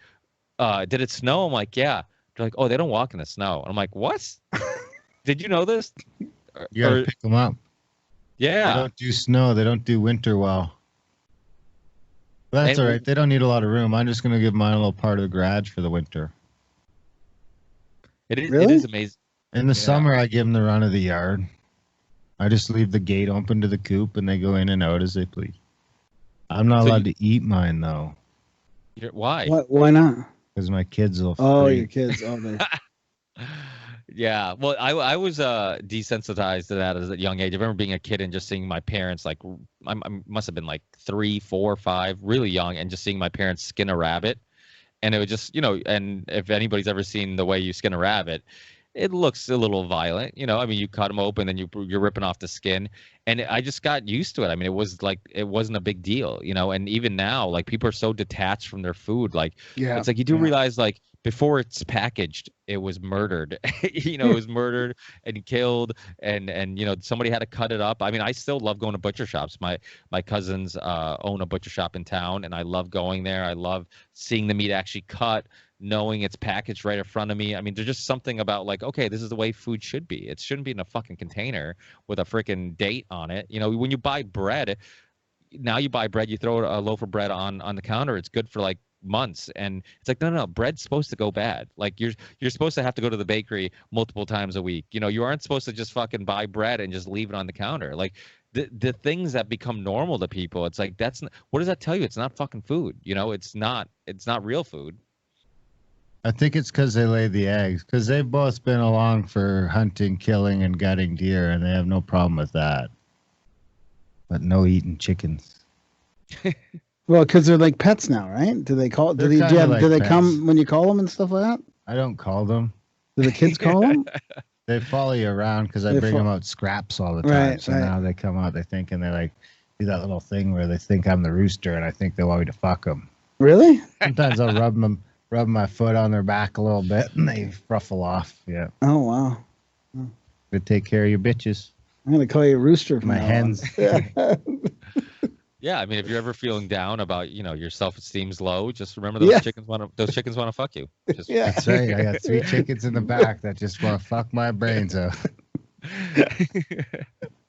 did it snow? I'm like, yeah. They're like, oh, they don't walk in the snow. And I'm like, what? Did you know this? You gotta pick them up. Yeah. They don't do snow. They don't do winter well. But that's all right. They don't need a lot of room. I'm just going to give mine a little part of the garage for the winter. It is, really? It is amazing. In the summer, I give them the run of the yard. I just leave the gate open to the coop, and they go in and out as they please. I'm not allowed to eat mine, though. Why? Why not? Because my kids will. Oh, your kids. Oh, they. Yeah, well, I was desensitized to that at a young age. I remember being a kid and just seeing my parents, like, I must have been like 3, 4, 5, really young, and just seeing my parents skin a rabbit. And it would just, and if anybody's ever seen the way you skin a rabbit, it looks a little violent. I mean, you cut them open, then you're ripping off the skin. And I just got used to it. I mean, it wasn't a big deal, and even now, like, people are so detached from their food. Like, it's like you do realize, like, before it's packaged, it was murdered. It was murdered and killed, and somebody had to cut it up. I mean, I still love going to butcher shops. My cousins own a butcher shop in town, and I love going there. I love seeing the meat actually cut, knowing it's packaged right in front of me. I mean, there's just something about, like, okay, this is the way food should be. It shouldn't be in a fucking container with a freaking date on it. When you buy bread, now you buy bread, you throw a loaf of bread on the counter. It's good for like months, and it's like, no, bread's supposed to go bad. Like, you're supposed to have to go to the bakery multiple times a week. You aren't supposed to just fucking buy bread and just leave it on the counter. Like, the things that become normal to people, it's like, what does that tell you? It's not fucking food. It's not real food. I think it's because they lay the eggs, because they've both been along for hunting, killing, and gutting deer, and they have no problem with that. But no eating chickens. Well, because they're like pets now, right? Do they call? Do they come when you call them and stuff like that? I don't call them. Do the kids call them? They follow you around because I bring them out scraps all the time. Right, so now they come out, and they like do that little thing where they think I'm the rooster, and I think they want me to fuck them. Really? Sometimes I'll rub my foot on their back a little bit, and they ruffle off. Yeah. Oh wow. They take care of your bitches. I'm gonna call you a rooster from my hens. Yeah, I mean, if you're ever feeling down about, your self-esteem's low, just remember those chickens want to fuck you. That's right. I got 3 chickens in the back that just want to fuck my brains out.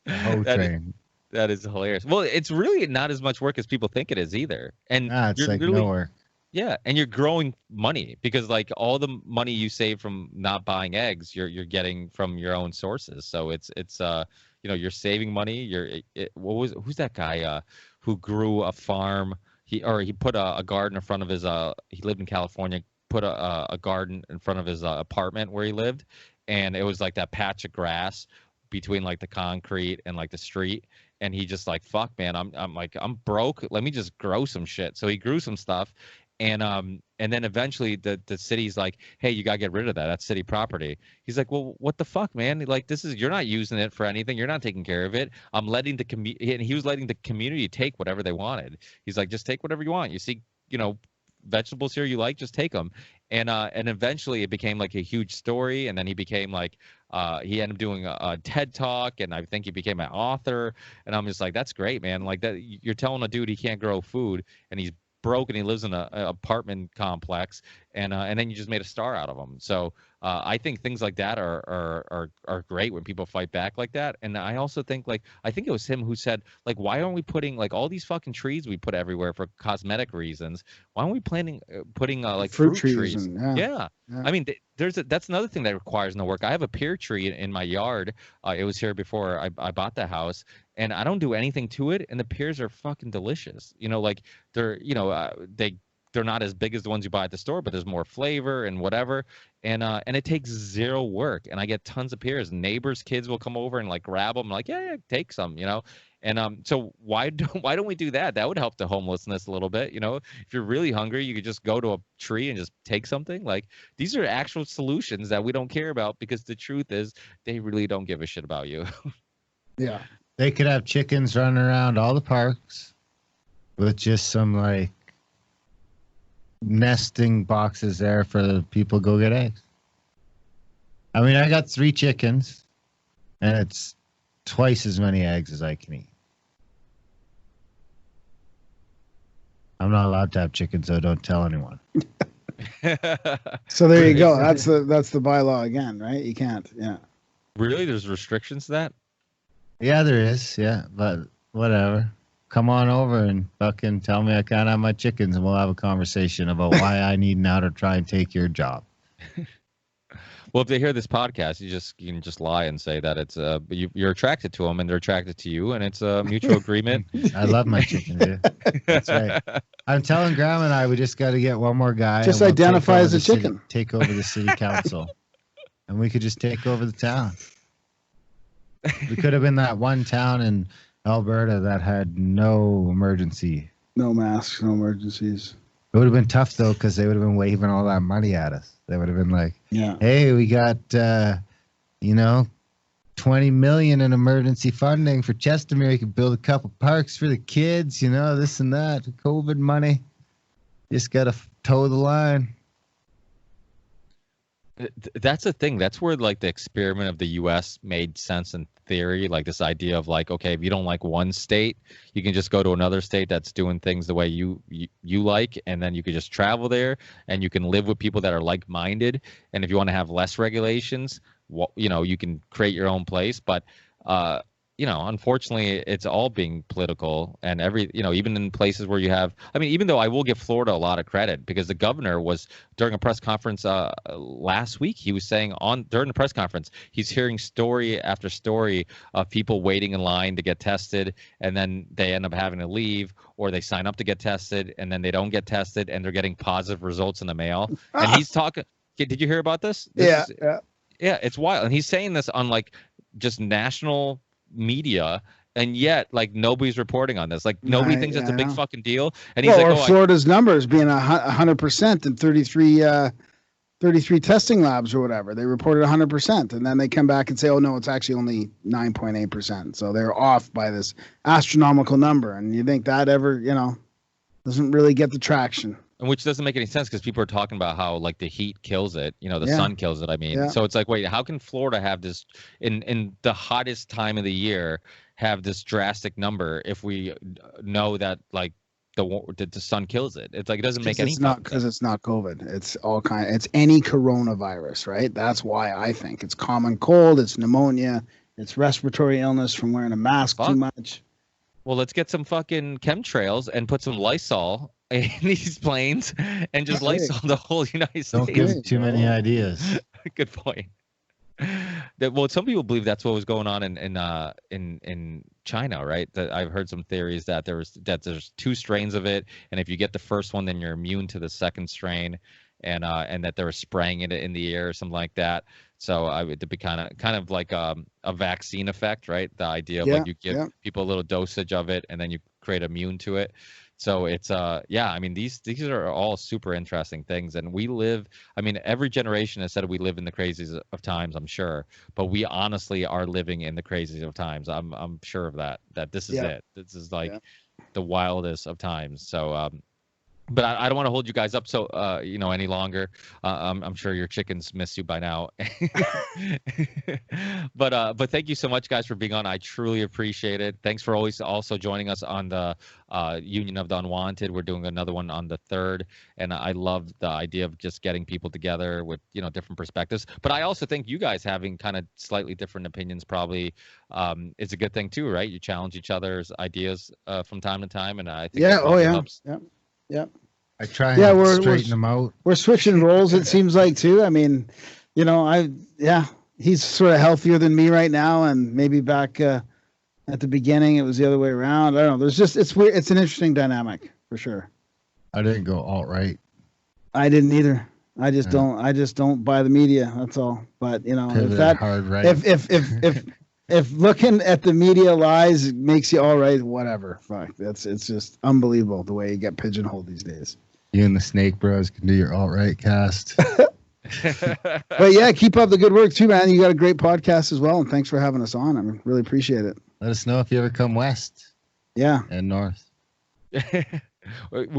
Whole train. That is hilarious. Well, it's really not as much work as people think it is either. And it's like no work. Yeah, and you're growing money because, like, all the money you save from not buying eggs, you're getting from your own sources. So it's you're saving money. Who's that guy who grew a farm? He put a garden in front of his he lived in California, put a garden in front of his apartment where he lived, and it was like that patch of grass between like the concrete and like the street. And he just like, fuck, man, I'm broke. Let me just grow some shit. So he grew some stuff. And then eventually the city's like, hey, you gotta get rid of that. That's city property. He's like, well, what the fuck, man? Like, you're not using it for anything. You're not taking care of it. I'm letting and he was letting the community take whatever they wanted. He's like, just take whatever you want. You see, vegetables here you like, just take them. And eventually it became like a huge story, and then he became like he ended up doing a TED Talk, and I think he became an author. And I'm just like, that's great, man. Like that, you're telling a dude he can't grow food, and he's broke, and he lives in a apartment complex, and then you just made a star out of him. So I think things like that are great when people fight back like that. And I also think, like, I think it was him who said, like, why aren't we putting like all these fucking trees we put everywhere for cosmetic reasons? Why aren't we putting like fruit trees? And, Yeah. I mean, that's another thing that requires no work. I have a pear tree in my yard. It was here before I bought the house, and I don't do anything to it, and the pears are fucking delicious. You know, like they're they're not as big as the ones you buy at the store, but there's more flavor and whatever. And it takes zero work, and I get tons of pears. Neighbors' kids will come over and like grab them, like, yeah, take some, you know. And so why don't we do that? That would help the homelessness a little bit, you know. If you're really hungry, you could just go to a tree and just take something. Like, these are actual solutions that we don't care about, because the truth is they really don't give a shit about you. Yeah. They could have chickens running around all the parks with just some like nesting boxes there for the people to go get eggs. I mean, I got 3 chickens, and it's twice as many eggs as I can eat. I'm not allowed to have chickens, so don't tell anyone. So there you go. That's the bylaw again, right? You can't. Yeah. Really? There's restrictions to that? Yeah, there is. Yeah, but whatever. Come on over and fucking tell me I can't have my chickens, and we'll have a conversation about why I need now to try and take your job. Well, if they hear this podcast, you can just lie and say that it's you're attracted to them and they're attracted to you, and it's a mutual agreement. I love my chickens, dude. That's right. I'm telling Graham and I, we just got to get one more guy. Just and we'll identify as a chicken. Take over the city council, and we could just take over the town. We could have been that one town in Alberta that had no emergency. No masks, no emergencies. It would have been tough, though, because they would have been waving all that money at us. They would have been like, yeah, hey, we got, 20 million in emergency funding for Chestermere. You could build a couple parks for the kids, this and that. COVID money. Just got to toe the line. That's the thing. That's where like the experiment of the U.S. made sense in theory. Like this idea of like, okay, if you don't like one state, you can just go to another state that's doing things the way you like, and then you could just travel there, and you can live with people that are like-minded. And if you want to have less regulations, you can create your own place. But unfortunately, it's all being political, and even in places where you have, even though I will give Florida a lot of credit, because the governor was, during a press conference last week, he was saying during the press conference, he's hearing story after story of people waiting in line to get tested, and then they end up having to leave, or they sign up to get tested, and then they don't get tested, and they're getting positive results in the mail. And he's talking, did you hear about this? Yeah, it's wild. And he's saying this on like just national media, and yet like nobody's reporting on this. Like nobody thinks it's a big fucking deal. And he's Florida's numbers being 100% in 33 testing labs or whatever. They reported 100%, and then they come back and say, oh no, it's actually only 9.8%. So they're off by this astronomical number. And you think that ever, doesn't really get the traction. And which doesn't make any sense, because people are talking about how like the heat kills it, the sun kills it. So it's like, wait, how can Florida have this in the hottest time of the year, have this drastic number if we know that like the sun kills it? It's like, it doesn't make any sense. Because it's not COVID. It's it's any coronavirus, right? That's why I think it's common cold, it's pneumonia, it's respiratory illness from wearing a mask too much. Well, let's get some fucking chemtrails and put some Lysol in these planes, and just Lysol the whole United States. Don't give too many ideas. Good point. Well, some people believe that's what was going on in China, right? That I've heard some theories that there's 2 strains of it, and if you get the first one, then you're immune to the second strain, and that they were spraying it in the air or something like that. So I would be kind of like a vaccine effect, right? The idea of like you give people a little dosage of it, and then you create immune to it. So it's these are all super interesting things, and we live. Every generation has said we live in the crazies of times, I'm sure, but we honestly are living in the crazies of times. I'm sure of that. That this is it. This is like the wildest of times. So but I don't want to hold you guys up so any longer. I'm sure your chickens miss you by now. But thank you so much, guys, for being on. I truly appreciate it. Thanks for always also joining us on the Union of the Unwanted. We're doing another one on the 3rd, and I love the idea of just getting people together with different perspectives. But I also think you guys having kind of slightly different opinions probably is a good thing too, right? You challenge each other's ideas from time to time, and I think Yeah. that Oh really yeah. helps. Yeah. Yeah. I try Yeah, and straighten them out. We're switching roles, it seems like, too. I mean, he's sort of healthier than me right now, and maybe back at the beginning it was the other way around. I don't know. It's weird. It's an interesting dynamic for sure. I didn't go alt-right. I didn't either. I just don't buy the media. That's all. But Hard right. if looking at the media lies makes you all right, whatever. Fuck. It's just unbelievable the way you get pigeonholed these days. You and the Snake Bros can do your alt-right cast. But yeah, keep up the good work too, man. You got a great podcast as well, and thanks for having us on. I really appreciate it. Let us know if you ever come west. Yeah. And north.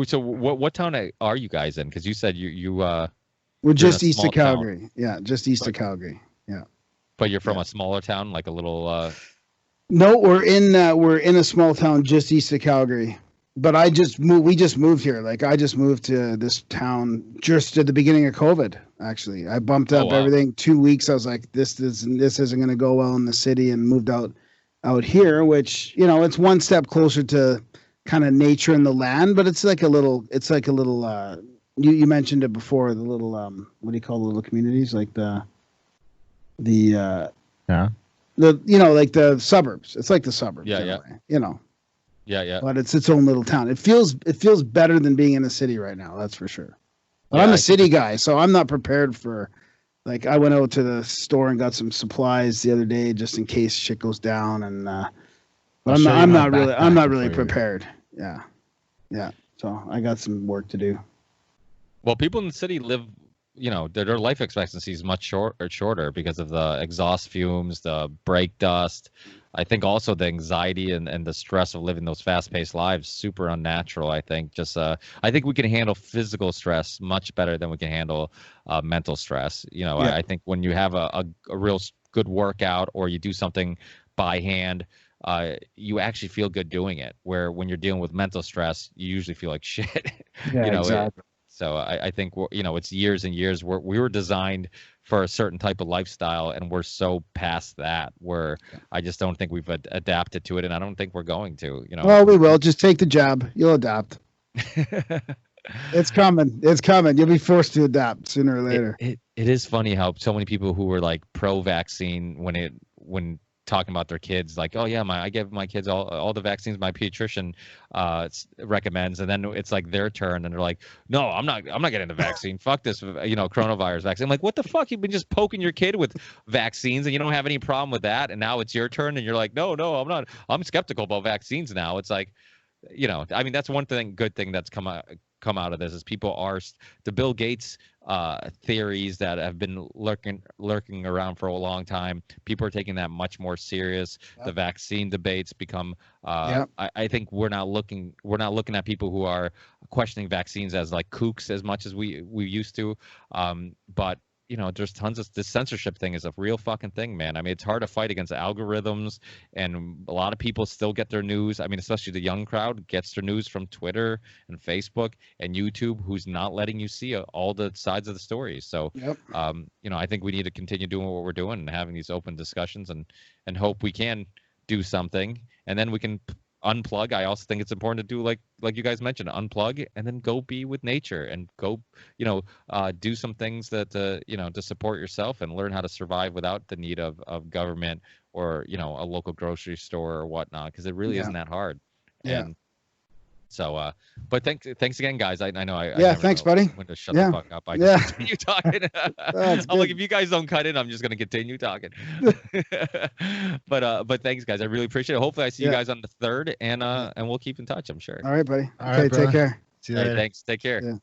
So what town are you guys in? Because you said we're just east of town. Calgary. Yeah, just east of Calgary. Yeah. But you're from a smaller town, like a little. No, we're in a small town just east of Calgary. But I just moved. We just moved here. Like I just moved to this town just at the beginning of COVID. Actually, I bumped up everything 2 weeks. I was like, this isn't going to go well in the city, and moved out here. Which it's one step closer to kind of nature and the land. But it's like a little. You mentioned it before. The little what do you call the little communities like like the suburbs. It's like the suburbs. Yeah. Yeah. But it's its own little town. It feels better than being in a city right now. That's for sure. But I'm a city guy, so I'm not prepared for. Like I went out to the store and got some supplies the other day just in case shit goes down, and but I'm not really prepared. Yeah. So I got some work to do. Well, people in the city live. Their life expectancy is much shorter because of the exhaust fumes, the brake dust. I think also the anxiety and the stress of living those fast-paced lives, super unnatural. I think I think we can handle physical stress much better than we can handle mental stress. I think when you have a real good workout or you do something by hand, you actually feel good doing it. Where when you're dealing with mental stress, you usually feel like shit. Yeah, exactly. So I think it's years and years. We were designed for a certain type of lifestyle, and we're so past that. Where I just don't think we've adapted to it, and I don't think we're going to. Well, we will. Just take the jab. You'll adapt. It's coming. You'll be forced to adapt sooner or later. It is funny how so many people who were like pro-vaccine when talking about their kids, like, oh yeah, I give my kids all the vaccines my pediatrician recommends, and then it's like their turn, and they're like, no, I'm not getting the vaccine. Fuck this, coronavirus vaccine. I'm like, what the fuck? You've been just poking your kid with vaccines, and you don't have any problem with that, and now it's your turn, and you're like, no, I'm not. I'm skeptical about vaccines now. It's like, I mean, that's one good thing that's come out of this is people are the Bill Gates theories that have been lurking around for a long time. People are taking that much more serious. Yep. The vaccine debates become. I think we're not looking at people who are questioning vaccines as like kooks as much as we used to. But there's tons of this censorship thing is a real fucking thing, man. I mean, it's hard to fight against algorithms, and a lot of people still get their news. I mean, especially the young crowd gets their news from Twitter and Facebook and YouTube, who's not letting you see all the sides of the stories. So, I think we need to continue doing what we're doing and having these open discussions and hope we can do something, and then we can unplug. I also think it's important to do like you guys mentioned, unplug and then go be with nature and go, do some things that to support yourself and learn how to survive without the need of government or a local grocery store or whatnot, because it really isn't that hard. Yeah. And so, but thanks again, guys. I know thanks, buddy. When to shut the fuck up. I just continue talking. I'm like, if you guys don't cut in, I'm just gonna continue talking. But thanks, guys. I really appreciate it. Hopefully, I see you guys on the 3rd, and we'll keep in touch. I'm sure. All right, buddy. All right, take care. See you later. Thanks. Take care. Yeah.